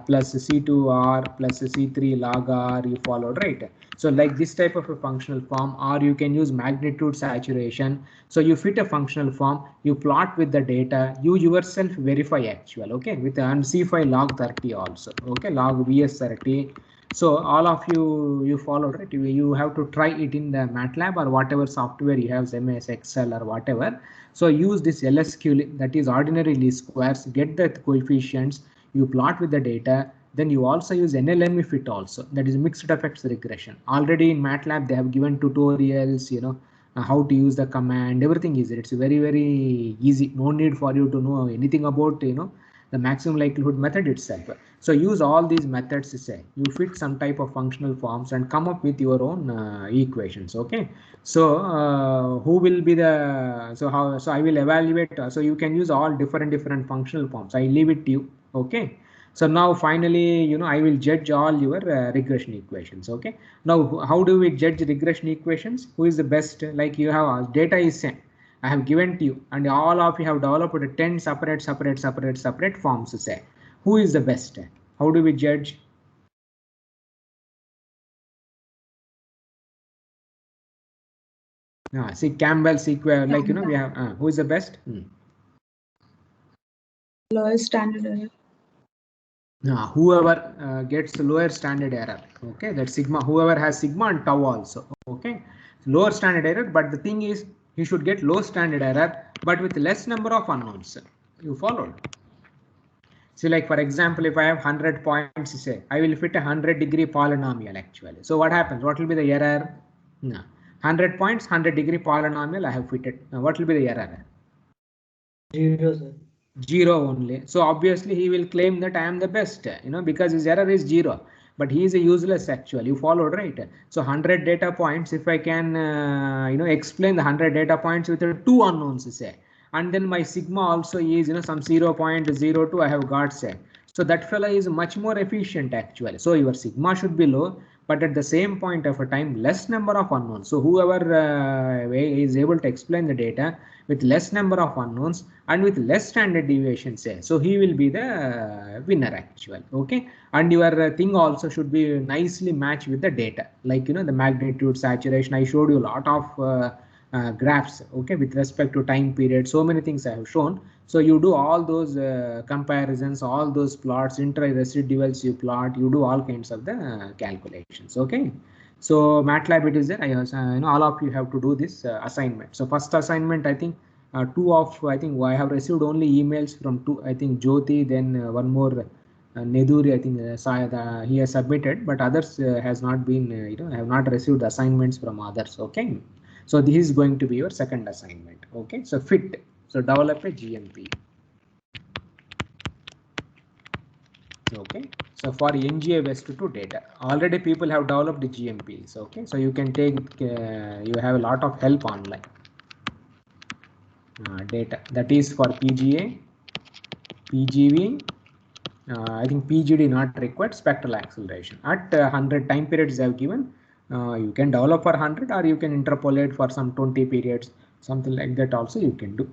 plus C2r plus C3 log r, you followed, right? So like this type of a functional form, or you can use magnitude saturation. So you fit a functional form, you plot with the data, you yourself verify actual. Okay, with and C5 log 30 also. Okay, log VS30. So all of you follow, right? You have to try it in the MATLAB or whatever software you have, MS Excel or whatever. So use this LSQ, that is ordinary least squares, get the coefficients, you plot with the data. Then you also use NLME fit also, that is mixed effects regression. Already in MATLAB they have given tutorials, how to use the command, everything is there. It's very easy. No need for you to know anything about the maximum likelihood method itself. So use all these methods, say, you fit some type of functional forms and come up with your own equations. Okay, so who will be the, so I will evaluate, so you can use all different functional forms. I leave it to you. Okay, so now finally, I will judge all your regression equations. Okay, now how do we judge regression equations? Who is the best? Like you have data is sent, I have given to you, and all of you have developed 10 separate forms. Say, who is the best? How do we judge? See Campbell's equation, like we have who is the best? Lowest standard error. Whoever gets the lower standard error. Okay, that sigma, whoever has sigma and tau also. Okay, lower standard error, but the thing is, he should get low standard error, but with less number of unknowns. You followed? See, like for example, if I have 100 points, say, I will fit a 100-degree polynomial actually. So what happens? What will be the error? 100 points, 100-degree polynomial I have fitted. Now what will be the error? 0, sir. 0 only. So obviously he will claim that I am the best, because his error is 0. But he is a useless actually. You followed, right? So 100 data points. If I can, explain the 100 data points with 2 unknowns, say, and then my sigma also is, some 0.02 I have got, say. So that fellow is much more efficient actually. So your sigma should be low, but at the same point of a time, less number of unknowns. So whoever is able to explain the data with less number of unknowns and with less standard deviation, say, so he will be the winner actually. Okay, and your thing also should be nicely matched with the data, like the magnitude, saturation. I showed you a lot of graphs, okay, with respect to time period. So many things I have shown. So you do all those comparisons, all those plots, intra-residuals you plot, you do all kinds of the calculations, okay. So MATLAB it is there. All of you have to do this assignment. So first assignment, I think I have received only emails from two, I think Jyoti, then one more Neduri, I think Sayada, he has submitted, but others has not been, have not received assignments from others, okay. So this is going to be your second assignment, okay. So fit, so develop a GMP. Okay, so for NGA West 2 data, already people have developed the GMPs, okay. So you can take, you have a lot of help online. Data, that is for PGA, PGV, I think PGD not required, spectral acceleration. At 100 time periods they have given, you can develop for 100 or you can interpolate for some 20 periods, something like that also you can do.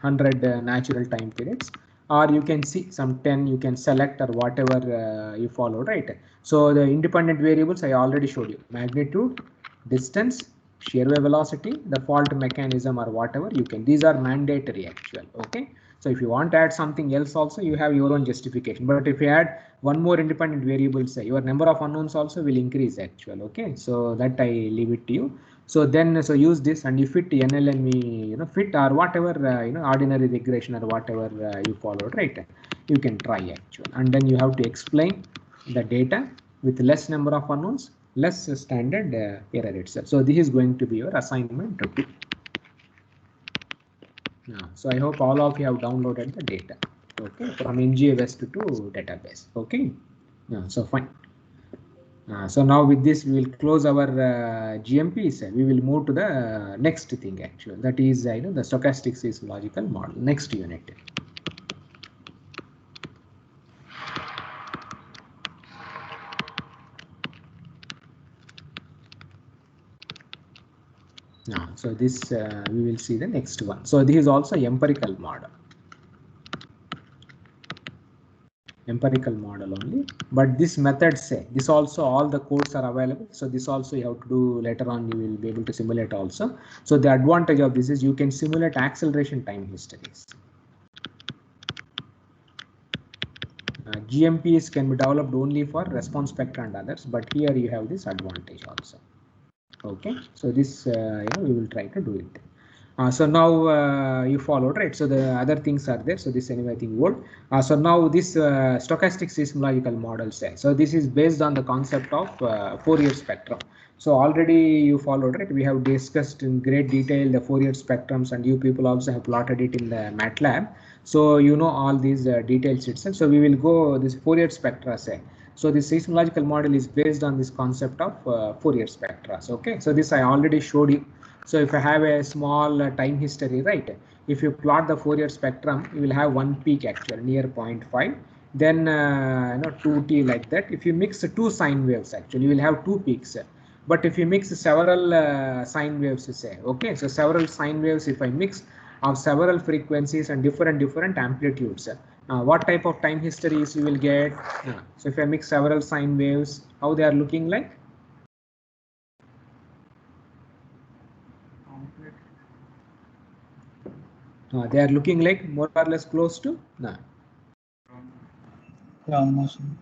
100 natural time periods, or you can see some 10 you can select or whatever you follow, right? So the independent variables I already showed you: magnitude, distance, shear wave velocity, the fault mechanism or whatever you can. These are mandatory actual, okay. So if you want to add something else also, you have your own justification. But if you add one more independent variable, say your number of unknowns also will increase actual, okay. So that I leave it to you. So then, so use this, and if it NLME, fit or whatever, ordinary regression or whatever you followed, right? You can try actual, and then you have to explain the data with less number of unknowns, less standard error itself. So this is going to be your assignment 2. So I hope all of you have downloaded the data, okay, from NGA West 2 database, okay. So fine. So now with this we will close our GMPs. We will move to the next thing actually, that is the stochastic seismological model, next unit. So this we will see the next one. So this is also empirical model. Empirical model only, but this method, say this also, all the codes are available. So this also you have to do later on, you will be able to simulate also. So the advantage of this is you can simulate acceleration time histories. GMPs can be developed only for response spectra and others, but here you have this advantage also, okay. So this we will try to do it. So now you followed, right? So the other things are there. So this anyway I think would. So now this stochastic seismological model say. So this is based on the concept of Fourier spectrum. So already you followed, right? We have discussed in great detail the Fourier spectrums, and you people also have plotted it in the MATLAB. So you know all these details itself. So we will go this Fourier spectra say. So the seismological model is based on this concept of Fourier spectra. So, okay. So this I already showed you. So if I have a small time history, right? If you plot the Fourier spectrum, you will have one peak actually near 0.5, then 2t like that. If you mix two sine waves, actually you will have two peaks. But if you mix several sine waves, say, okay, so several sine waves, if I mix of several frequencies and different amplitudes, what type of time histories you will get? So if I mix several sine waves, how they are looking like? They are looking like more or less close to ground motion.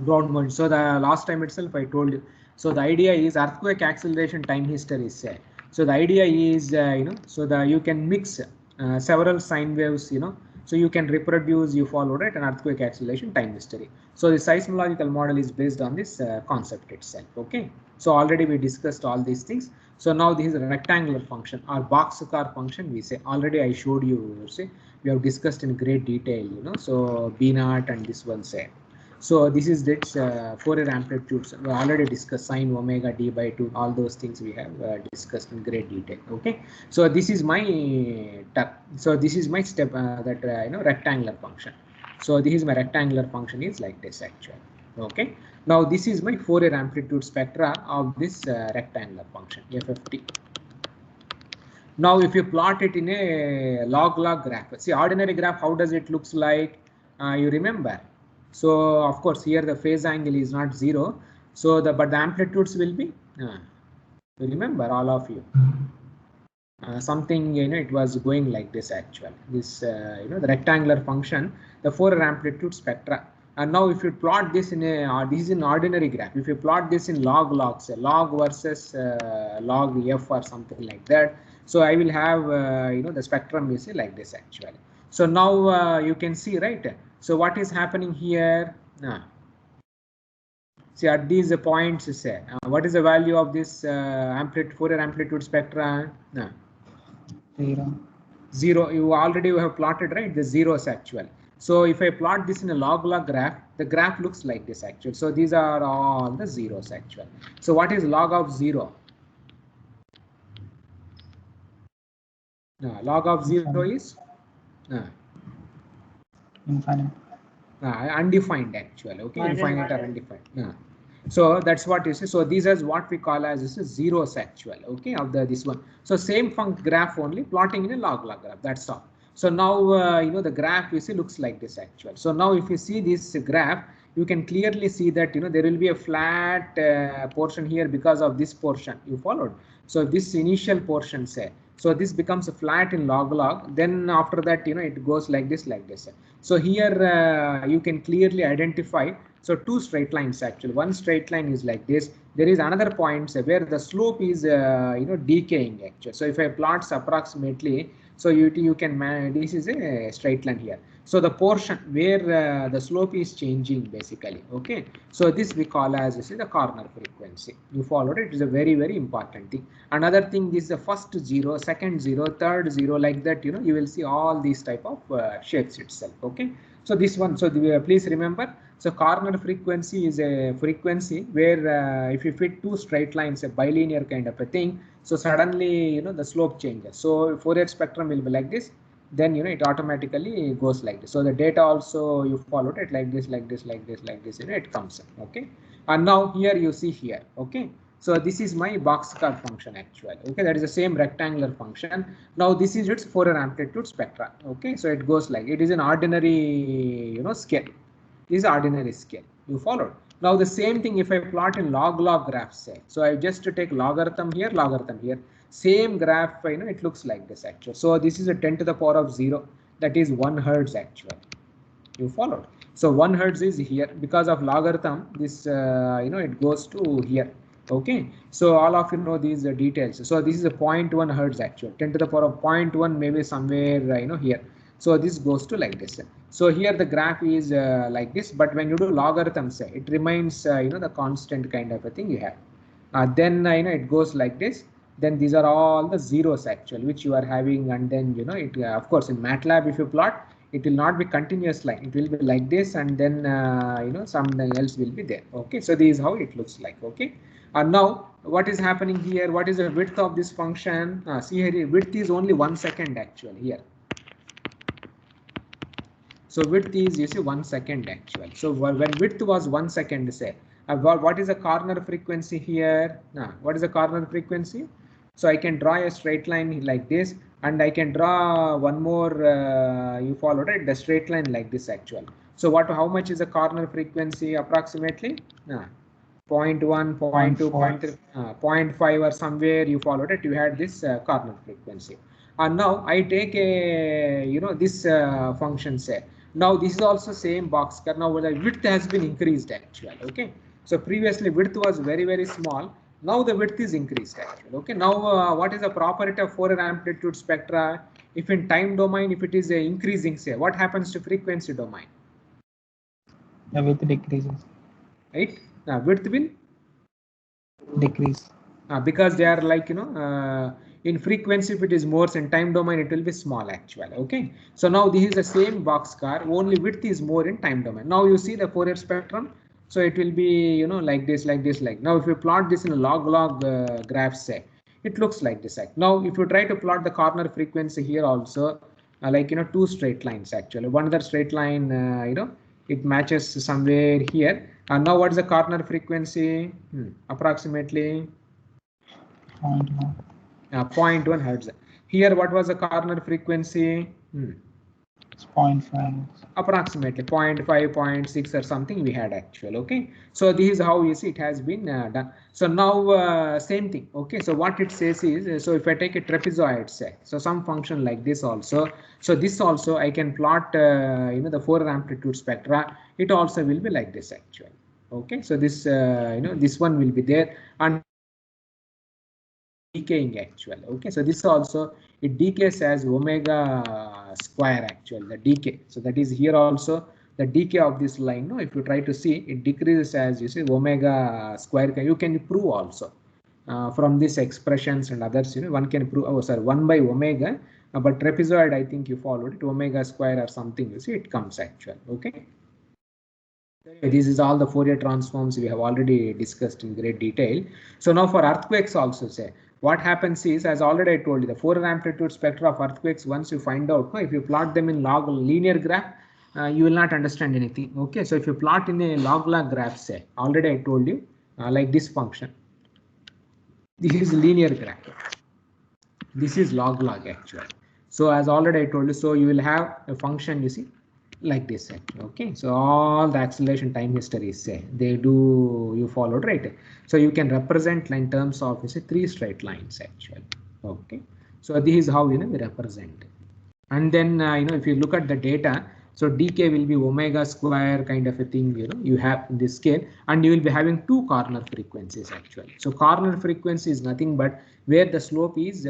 Ground motion. So the last time itself I told you. So the idea is earthquake acceleration time history is so the idea is so that you can mix several sine waves, so you can reproduce, you follow, right, an earthquake acceleration time history. So the seismological model is based on this concept itself, okay. So already we discussed all these things. So now this is a rectangular function or boxcar function, we say. Already I showed you, see, we have discussed in great detail, so B naught and this one say. So this is this Fourier amplitudes. We already discussed sine omega d by 2. All those things we have discussed in great detail. Okay. So this is my this is my step that rectangular function. So this is my rectangular function is like this actually. Okay. Now this is my Fourier amplitude spectra of this rectangular function FFT. Now if you plot it in a log graph, see ordinary graph, how does it looks like? You remember? So of course here the phase angle is not 0. So but the amplitudes will be You remember, all of you? Something, you know, it was going like this actually. This, you know, the rectangular function, the Fourier amplitude spectra. And now if you plot this in a, this is an ordinary graph. If you plot this in log, say log versus log f or something like that. So I will have, you know, the spectrum is like this actually. So now you can see, right? So what is happening here? See at these points, say what is the value of this Fourier amplitude spectra? 0. You already have plotted, right? The zeros actually. So if I plot this in a log graph, the graph looks like this actually. So these are all the zeros actually. So what is log of 0? Log of 0 is infinite. Undefined actually. Okay, infinite or undefined. So that's what you see. So these is what we call as this is zeros actual. Okay, of this one. So same graph only plotting in a log graph. That's all. So now you know the graph you see looks like this actual. So now if you see this graph, you can clearly see that you know there will be a flat portion here because of this portion you followed. So this initial portion, say, so this becomes a flat in log. Then after that, you know, it goes like this. So here you can clearly identify. So two straight lines actually. One straight line is like this. There is another point where the slope is you know, decaying actually. So if I plot approximately, so you can this is a straight line here. So the portion where the slope is changing basically. Okay. So this we call as this is the corner frequency. You followed it. It is a very important thing. Another thing is the first 0, second 0, third 0, like that. You know, you will see all these type of shapes itself. Okay. So this one. So please remember. So corner frequency is a frequency where if you fit two straight lines, a bilinear kind of a thing, so suddenly, you know, the slope changes. So Fourier spectrum will be like this. Then, you know, it automatically goes like this. So the data also you followed it like this. You know, it comes in. Okay. And now here you see here. Okay. So this is my boxcar function actually. Okay, that is the same rectangular function. Now this is its Fourier amplitude spectra. Okay, so it goes like it is an ordinary, you know, scale. This is ordinary scale. You followed. Now the same thing if I plot in log graph, say. So I just take logarithm here. Same graph, you know, it looks like this actually. So this is a 10 to the power of 0. That is 1 hertz actually. You followed. So 1 hertz is here because of logarithm. This you know, it goes to here. Okay. So all of you know these details. So this is a 0.1 hertz actually. 10 to the power of 0.1 maybe somewhere you know, here. So this goes to like this. So here the graph is like this, but when you do logarithm, say, it remains you know, the constant kind of a thing you have. Then you know, it goes like this. Then these are all the zeros actually which you are having, and then you know it of course in MATLAB if you plot, it will not be continuous line. It will be like this, and then you know, something else will be there. Okay, so this is how it looks like. Okay, and now what is happening here? What is the width of this function? See here, width is only 1 second actually here. So width is, you see, 1 second actually. So when width was 1 second, say, what is the corner frequency here? What is the corner frequency? So I can draw a straight line like this, and I can draw one more. You followed it, the straight line like this actually. So how much is the corner frequency approximately? 0.1, 0.2, 0.3, 0.5 or somewhere you followed it. You had this corner frequency. And now I take a, you know, this function, say. Now this is also same boxcar. Now the width has been increased actually. Okay. So previously width was very small. Now the width is increased actually. Okay. Now what is the property of Fourier amplitude spectra? If in time domain, if it is increasing, say, what happens to frequency domain? The width decreases. Right. Now width will decrease. Because they are like, you know, in frequency if it is more, in time domain it will be small actually. Okay, so now this is the same boxcar, only width is more in time domain. Now you see the Fourier spectrum, so it will be, you know, like this. Now if you plot this in a log graph, say, it looks like this. Now if you try to plot the corner frequency here also, like, you know, two straight lines actually. One other straight line, you know, it matches somewhere here. And now what is the corner frequency? Approximately 0.1 hertz. Here what was the corner frequency? It's 0.5. Approximately 0.5, 0.6 or something we had actual. Okay, so this is how you see it has been done. So now same thing. Okay, so what it says is, so if I take a trapezoid, say, so some function like this also, so this also I can plot the Fourier amplitude spectra. It also will be like this actually. Okay, so this this one will be there, and decaying actual. Okay, so this also it decays as omega square actual, the decay. So that is here also the decay of this line. No, if you try to see, it decreases as you see omega square. You can prove also from these expressions and others. One can prove. Oh, sorry, 1 by omega. But trapezoid, I think you followed it. Omega square or something. You see, it comes actual. Okay. This is all the Fourier transforms we have already discussed in great detail. So now for earthquakes also, say what happens is, as already I told you, the Fourier amplitude spectra of earthquakes, once you find out, if you plot them in log linear graph, you will not understand anything. Okay, so if you plot in a log graph, say already I told you like this function. This is linear graph. This is log actually. So as already I told you, so you will have a function, you see, like this actually. Okay, so all the acceleration time histories, say they do you followed, right? So you can represent in terms of, you see, 3 straight lines actually. Okay, so this is how we represent. And then if you look at the data, so decay will be omega square kind of a thing, you have in this scale, and you will be having 2 corner frequencies actually. So corner frequency is nothing but where the slope is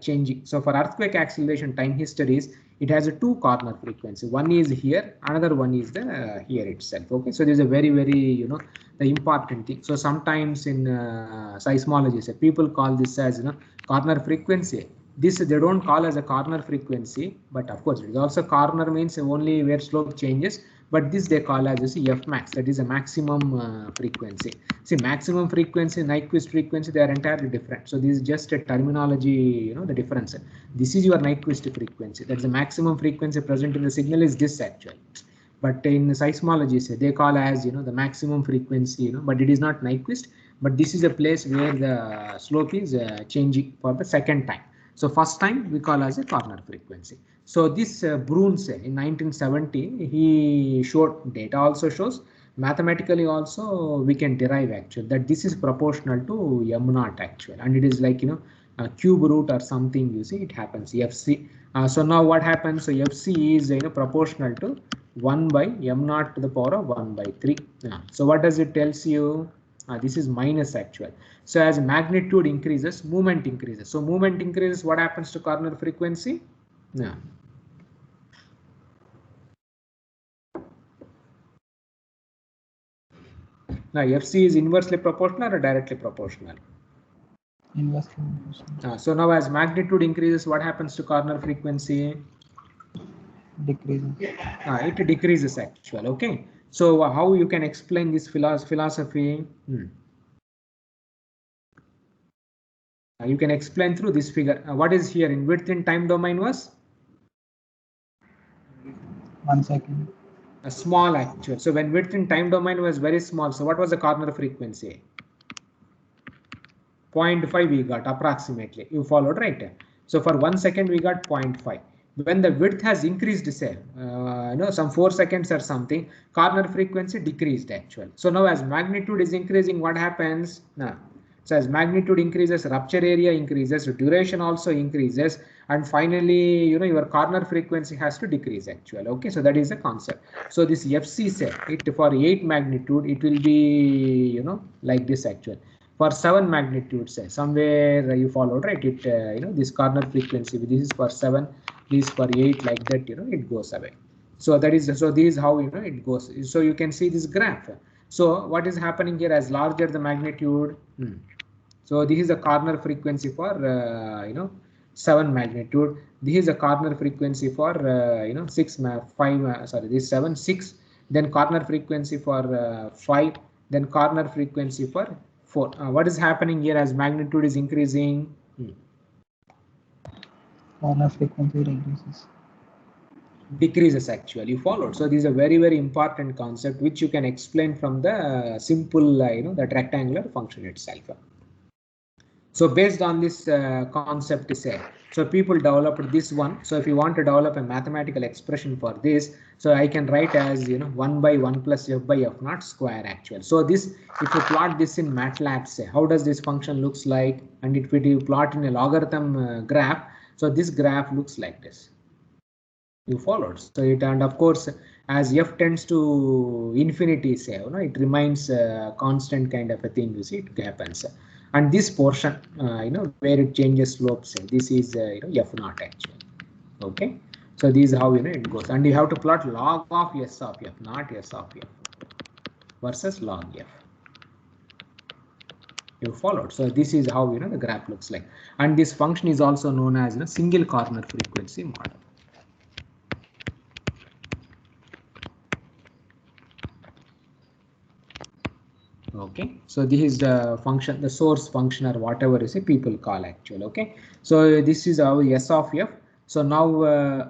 changing. So for earthquake acceleration time histories, it has a 2 corner frequency. One is here, another one is the here itself. Okay, so this is a very the important thing. So sometimes in seismology, say people call this as corner frequency. This they don't call as a corner frequency, but of course it is also corner means only where slope changes, but this they call as, you see, F max, that is a maximum frequency. See, maximum frequency, Nyquist frequency, they are entirely different. So this is just a terminology, the difference. This is your Nyquist frequency, that's the maximum frequency present in the signal is this actually. But in seismology, say they call as the maximum frequency, but it is not Nyquist, but this is a place where the slope is changing for the second time. So first time we call as a corner frequency. So this Bruns in 1970, he showed, data also shows, mathematically also we can derive actually that this is proportional to m0 actually, and it is like a cube root or something, you see, it happens fc. So now what happens, so fc is proportional to 1 by m0 to the power of 1 by 3. So what does it tells you? This is minus actual. So as magnitude increases, movement increases. So movement increases, what happens to corner frequency? Now fc is inversely proportional or directly proportional? Inversely proportional. So now as magnitude increases, what happens to corner frequency? Decreases. It decreases actual. Okay, so how you can explain this philosophy? You can explain through this figure. What is here in width in time domain was? 1 second. A small actual. So when width in time domain was very small, so what was the corner frequency? 0.5 we got approximately. You followed, right? So for 1 second we got 0.5. When the width has increased, say some 4 seconds or something, corner frequency decreased actually. So now as magnitude is increasing, what happens? So as magnitude increases, rupture area increases, duration also increases, and finally your corner frequency has to decrease actually. Okay, so that is the concept. So this fc, say it for 8 magnitude, it will be like this actually. For 7 magnitude, say somewhere you followed, right? It this corner frequency, this is for 7, this is for 8, like that it goes away. So that is, so this is how it goes. So you can see this graph. So what is happening here, as larger the magnitude, so this is the corner frequency for 7 magnitude. This is a corner frequency for 6. Then corner frequency for 5. Then corner frequency for 4. What is happening here as magnitude is increasing? Corner frequency decreases. Decreases actually, you followed. So this is a very important concept which you can explain from the simple that rectangular function itself. So based on this concept, say, so people developed this one. So if you want to develop a mathematical expression for this, so I can write as 1 by 1 plus f by f naught square actual. So this, if you plot this in MATLAB, say, how does this function looks like? And if you plot in a logarithm graph, so this graph looks like this. You followed. So it, and of course, as f tends to infinity, say, it remains a constant kind of a thing. You see, it happens. And this portion, where it changes slope, say, this is f naught actually. Okay. So this is how it goes, and you have to plot log of s of f, not s of f, versus log f. You followed. So this is how the graph looks like, and this function is also known as single corner frequency model. Okay, so this is the function, the source function, or whatever is people call actual. Okay, so this is our s of f. So now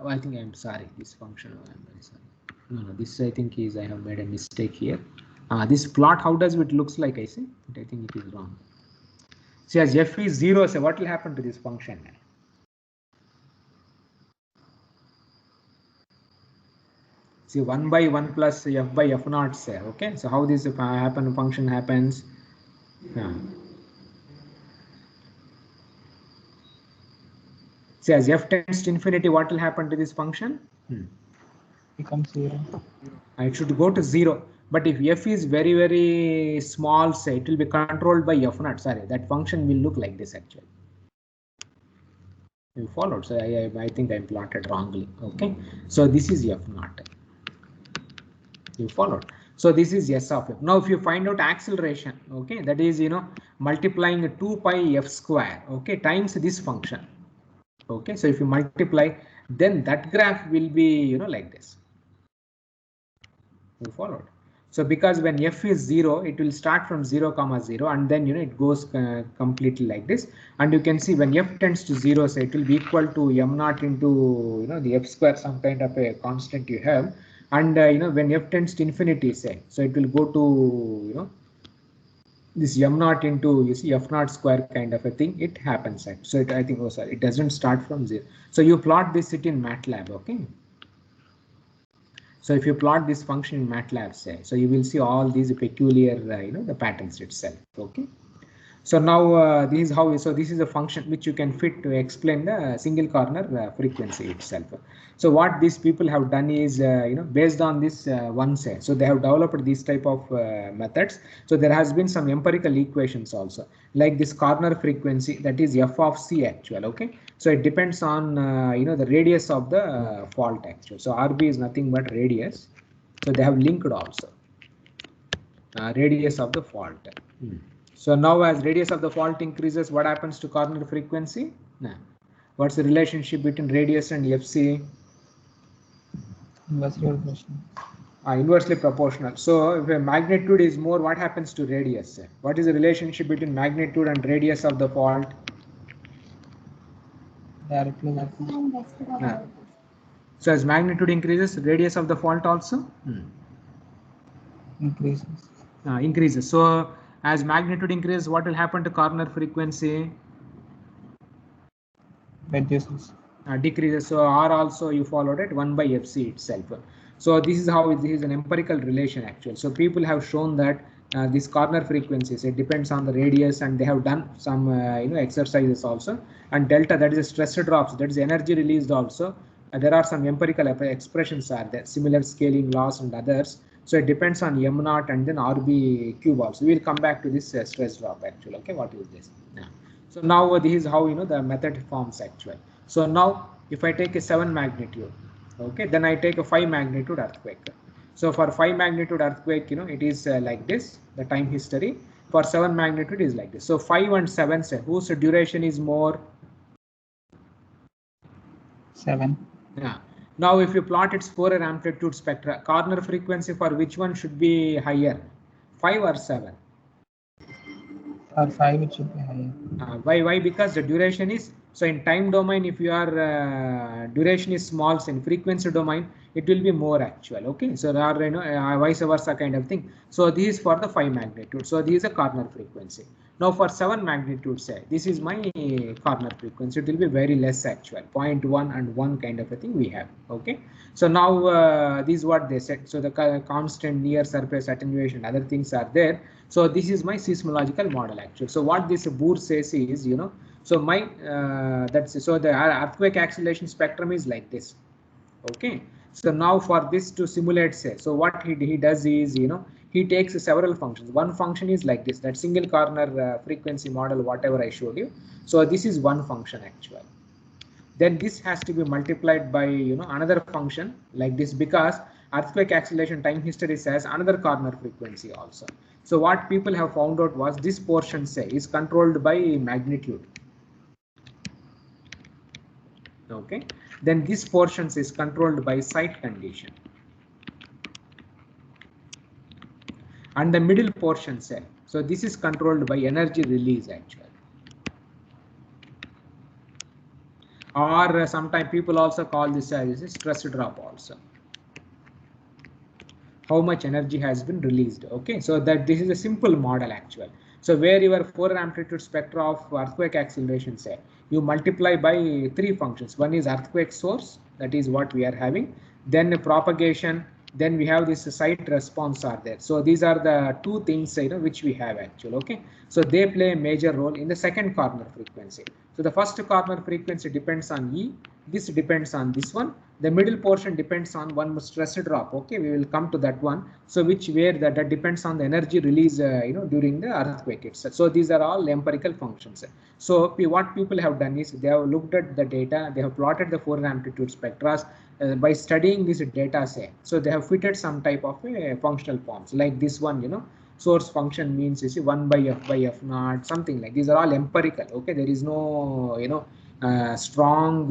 I think, I'm sorry, this function, I'm very sorry. No, this I think is, I have made a mistake here. This plot, how does it looks like? I see, but I think it is wrong. See, as f is 0, so what will happen to this function? See, 1 by 1 plus f by f naught, say. Okay, so how this function happens? See, as f tends to infinity, what will happen to this function? Becomes 0. It should go to 0. But if f is very, very small, say, it will be controlled by f naught. Sorry, that function will look like this actually. You followed. So I think I plotted wrongly. Okay, so this is f naught. You followed. So this is s of f. Now if you find out acceleration, okay, that is multiplying 2 pi f square, okay, times this function. Okay, so if you multiply, then that graph will be like this. You followed. So because when f is 0, it will start from 0, 0, and then it goes completely like this. And you can see when f tends to 0, so it will be equal to m naught into the f square, some kind of a constant you have. And when f tends to infinity, say, so it will go to this m naught into, you see, f naught square kind of a thing. It happens. So I think, oh sorry, it doesn't start from 0. So you plot this in MATLAB. Okay. So if you plot this function in MATLAB, say, so you will see all these peculiar the patterns itself. Okay. So now this is how. So this is a function which you can fit to explain the single corner frequency itself. So what these people have done is based on this one, say, so they have developed these type of methods. So there has been some empirical equations also, like this corner frequency, that is f of c actual. Okay, so it depends on the radius of the fault actual. So RB is nothing but radius. So they have linked also radius of the fault. So now as radius of the fault increases, what happens to corner frequency? What's the relationship between radius and FC? Inversely proportional. Inversely proportional. So if a magnitude is more, what happens to radius? What is the relationship between magnitude and radius of the fault? Directly. So as magnitude increases, radius of the fault also Increases. Increases. So as magnitude increases, what will happen to corner frequency? Reduces. Decreases. So R also you followed it 1 by FC itself. So this is how this is an empirical relation actually. So people have shown that this corner frequencies, it depends on the radius, and they have done some exercises also. And delta, that is a stress drops, that is energy released also. There are some empirical expressions are there, similar scaling laws and others. So it depends on m naught and then RB cube also. We will come back to this stress drop actually. Okay, what is this? So now this is how the method forms actually. So now if I take a 7 magnitude, okay, then I take a 5 magnitude earthquake. So for 5 magnitude earthquake, it is like this, the time history. For 7 magnitude is like this. So 5 and 7, say, whose duration is more? 7. Yeah. Now if you plot its Fourier amplitude spectra, corner frequency for which one should be higher, 5 or 7? For 5 it should be higher. Why? Because the duration is So in time domain, if your duration is small, so in frequency domain, it will be more actual. Okay, so there are, you know, vice versa kind of thing. So this is for the 5 magnitude. So this is a corner frequency. Now for 7 magnitude, say this is my corner frequency. It will be very less actual, 0.1 and 1 kind of a thing we have. Okay, so now this is what they said. So the constant near surface attenuation, other things are there. So this is my seismological model actually. So what this Bohr says is, you know, so my that's so the earthquake acceleration spectrum is like this. Okay, so now for this to simulate, say, so what he does is, you know, he takes several functions. One function is like this, that single corner frequency model, whatever I showed you. So this is one function actually. Then this has to be multiplied by, you know, another function like this, because earthquake acceleration time history says another corner frequency also. So what people have found out was this portion, say, is controlled by magnitude. Okay, then this portions is controlled by site condition, and the middle portion, say, so this is controlled by energy release actually. Or sometimes people also call this as stress drop also, how much energy has been released. Okay, so that this is a simple model actually. So where your 4 amplitude spectra of earthquake acceleration, say, you multiply by 3 functions. One is earthquake source, that is what we are having, then propagation, then we have this site response are there. So these are the 2 things, you know, which we have actually. Okay, so they play a major role in the second corner frequency. So the first corner frequency depends on E, this depends on this one, the middle portion depends on one stress drop. Okay, we will come to that one. So which where that depends on the energy release, you know, during the earthquake itself. So these are all empirical functions. So what people have done is they have looked at the data, they have plotted the 4 amplitude spectra by studying this data, say. So they have fitted some type of functional forms like this one, you know, source function means, you see, 1 by f by f naught, something like these are all empirical. Okay, there is no, you know, strong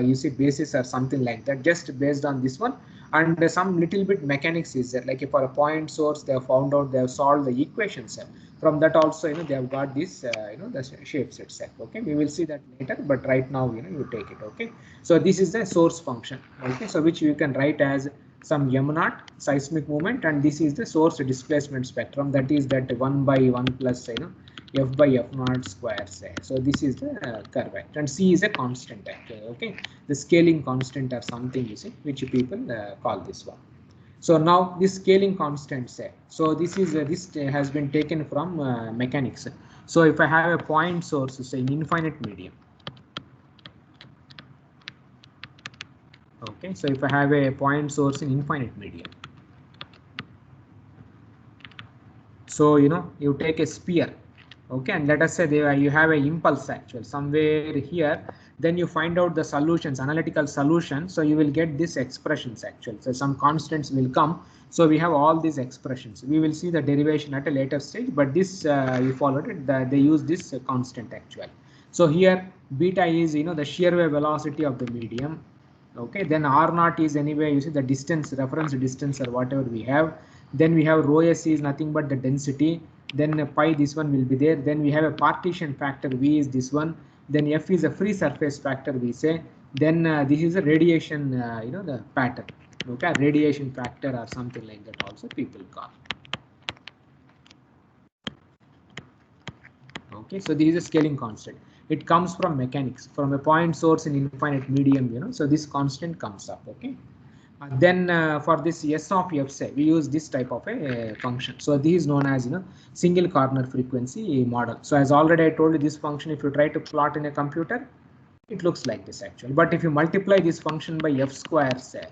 you see basis or something like that, just based on this one. And some little bit mechanics is there, like for a point source they have found out, they have solved the equations. From that also, you know, they have got this you know, the shapes itself. Okay, we will see that later, but right now, you know, you take it. Okay, so this is the source function. Okay, so which you can write as some m naught seismic movement, and this is the source displacement spectrum, that is that 1 by 1 plus, you know, f by f naught square, say. So this is the curve, and c is a constant actually. Okay, the scaling constant or something, you see, which people call this one. So now this scaling constant, say, so this is this has been taken from mechanics. So if I have a point source, say, in infinite medium. Okay, so if I have a point source in infinite medium, so, you know, you take a sphere. Okay, and let us say there you have a impulse actual somewhere here, then you find out the solutions, analytical solution. So you will get these expressions actually. So some constants will come. So we have all these expressions. We will see the derivation at a later stage, but this you followed it. They use this constant actually. So here beta is, you know, the shear wave velocity of the medium. Okay, then r naught is anyway, you see, the distance, reference distance or whatever we have. Then we have rho s is nothing but the density. Then pi, this one will be there. Then we have a partition factor, v is this one. Then f is a free surface factor, we say. Then this is a radiation, you know, the pattern. Okay, radiation factor or something like that also people call. Okay, so this is a scaling constant. It comes from mechanics, from a point source in infinite medium, you know. So this constant comes up. Okay. Then for this S of f, say, we use this type of a function. So this is known as, you know, single corner frequency model. So as already I told you, this function, if you try to plot in a computer, it looks like this actually. But if you multiply this function by f square, say,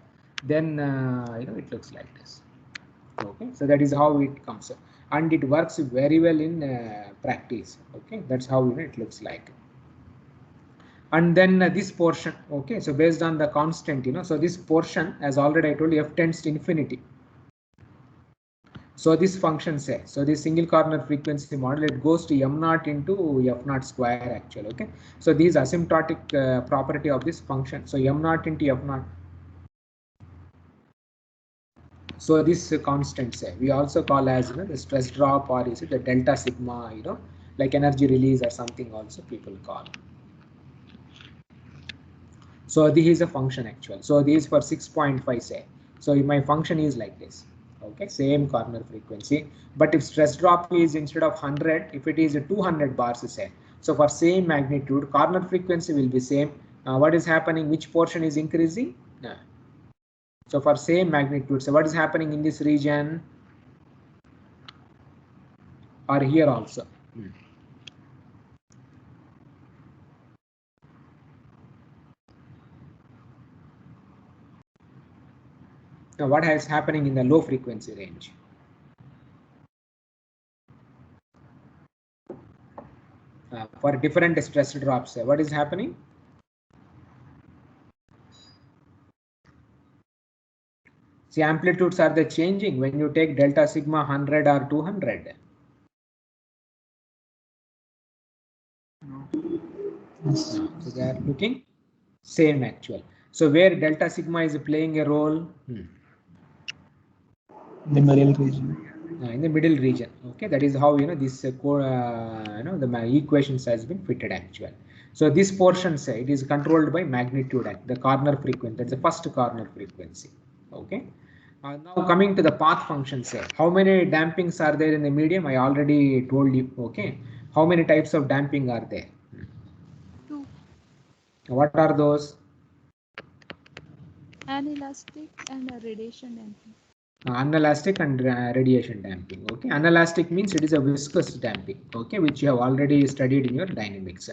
then you know, it looks like this. Okay, so that is how it comes up, and it works very well in practice. Okay, that's how, you know, it looks like. And then this portion, okay, so based on the constant, you know, so this portion, as already I told you, f tends to infinity. So this function, say, so this single corner frequency model, it goes to m naught into f naught square actually. Okay, so this asymptotic property of this function, so m naught into f naught. So this constant, say, we also call as, you know, the stress drop, or is it the delta sigma, you know, like energy release or something also people call. So this is a function actual. So this is for 6.5 say. So my function is like this. Okay, same corner frequency. But if stress drop is instead of 100, if it is a 200 bars say. So for same magnitude, corner frequency will be same. What is happening? Which portion is increasing? So for same magnitude, so what is happening in this region? Or here also? Now what is happening in the low frequency range? For different stress drops, what is happening? See, amplitudes are they changing when you take delta sigma 100 or 200? So they are looking same actual. So where delta sigma is playing a role? The middle region. In the middle region. Okay, that is how this the equations has been fitted actual. So this portion say it is controlled by magnitude at the corner frequency. That's the first corner frequency. Okay. Now coming to the path function say how many dampings are there in the medium? I already told you. Okay. How many types of damping are there? 2. What are those? Anelastic and radiation damping. Anelastic and radiation damping. Okay, anelastic means it is a viscous damping. Okay, which you have already studied in your dynamics.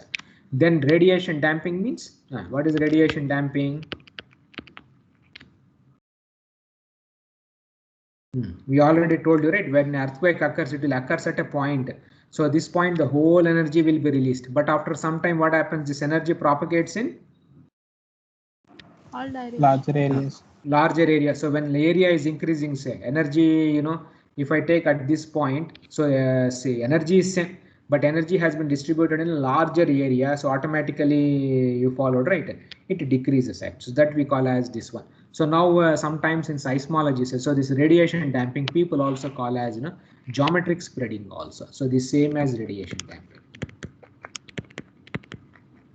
Then radiation damping means what is radiation damping? We already told you, right? When earthquake occurs, it will occur at a point. So at this point, the whole energy will be released. But after some time, what happens? This energy propagates in All directions. Larger areas. Larger area. So when the area is increasing, say energy, if I take at this point, so say energy is same, but energy has been distributed in a larger area, so automatically you followed, right? It decreases. So that we call as this one. So now sometimes in seismology, so this radiation damping people also call as geometric spreading also. So the same as radiation damping.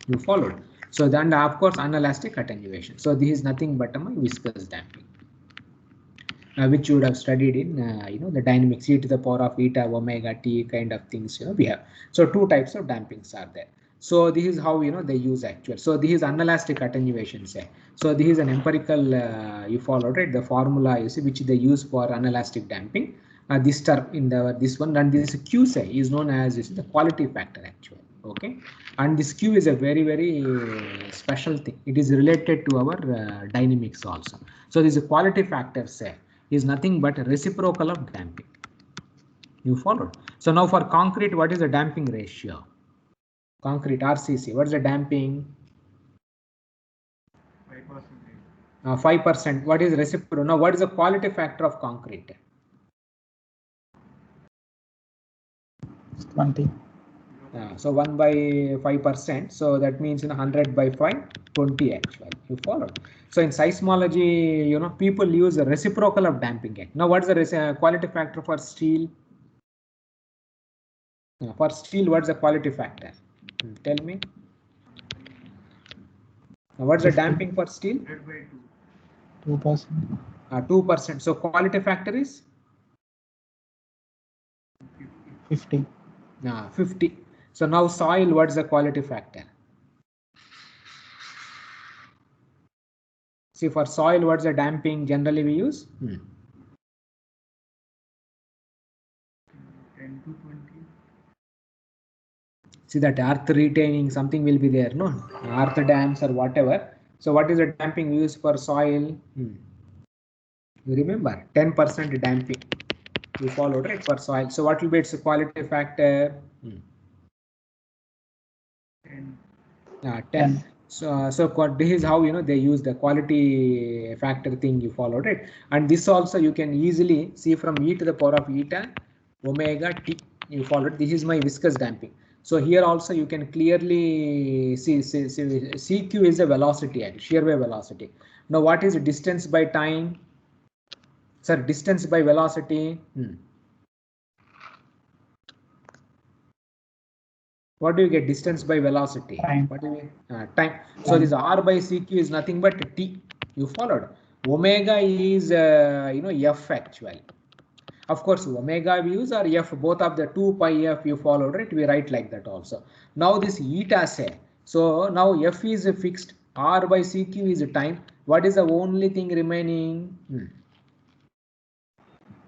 You followed. So then of course anelastic attenuation. So this is nothing but a viscous damping, which you would have studied in the dynamics, e to the power of eta omega t kind of things we have. So two types of dampings are there. So this is how they use actual. So this is anelastic attenuation say. So this is an empirical you followed, right? The formula you see which they use for anelastic damping. This term in this one, and this Q say is known as the quality factor actually. Okay, and this Q is a very special thing. It is related to our dynamics also. So this is a quality factor say is nothing but a reciprocal of damping. You followed. So now for concrete, what is the damping ratio? Concrete RCC, what is the damping? 5%. 5%. What is reciprocal? Now what is the quality factor of concrete? 20. So 1 by 5%. So that means 100 by 5, 20 actually. You followed. So in seismology, people use a reciprocal of damping. Now what is the quality factor for steel? For steel, what's the quality factor? Tell me. What's the damping for steel? 2%. 2%. So quality factor is 50. 50. So now soil, what's the quality factor? See, for soil, what's the damping generally we use? 10 to 20. See that earth retaining something will be there, no? Earth dams or whatever. So what is the damping we use for soil? You remember 10% damping. You followed, right, for soil. So what will be its quality factor? 10. So this is how they use the quality factor thing you followed, right? And this also you can easily see from e to the power of eta omega t. You followed. This is my viscous damping. So here also you can clearly see CQ is a velocity, shear wave velocity. Now what is distance by time? Sir, distance by velocity. What do you get? Distance by velocity. Time. What do you time? So this R by CQ is nothing but T. You followed. Omega is F actually. Of course, omega we use or F, both of the 2 pi F you followed, right? We write like that also. Now this eta say. So now F is fixed. R by CQ is time. What is the only thing remaining?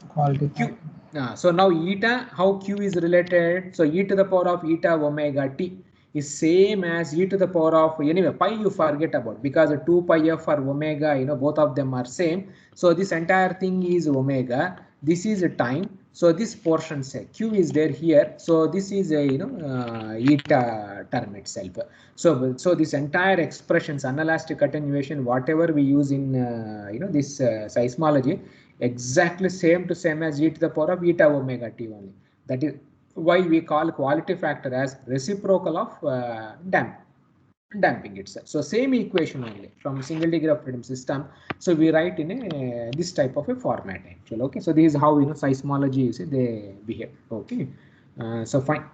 Quality. Q. So now eta, how Q is related? So e to the power of eta omega t is same as e to the power of, anyway, pi you forget about, because 2 pi f or omega, both of them are same. So this entire thing is omega. This is a time. So this portion say Q is there here. So this is a eta term itself. So this entire expressions, anelastic attenuation, whatever we use in this seismology, exactly same to same as e to the power of eta omega t only. That is why we call quality factor as reciprocal of damping itself. So same equation only from single degree of freedom system. So we write in a this type of a format actually. Okay, so this is how seismology they behave. Okay, so fine.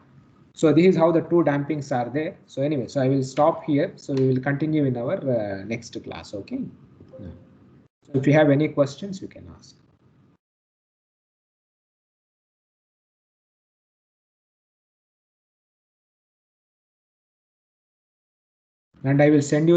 So this is how the two dampings are there. So anyway, so I will stop here. So we will continue in our next class. Okay. So if you have any questions, you can ask. And I will send you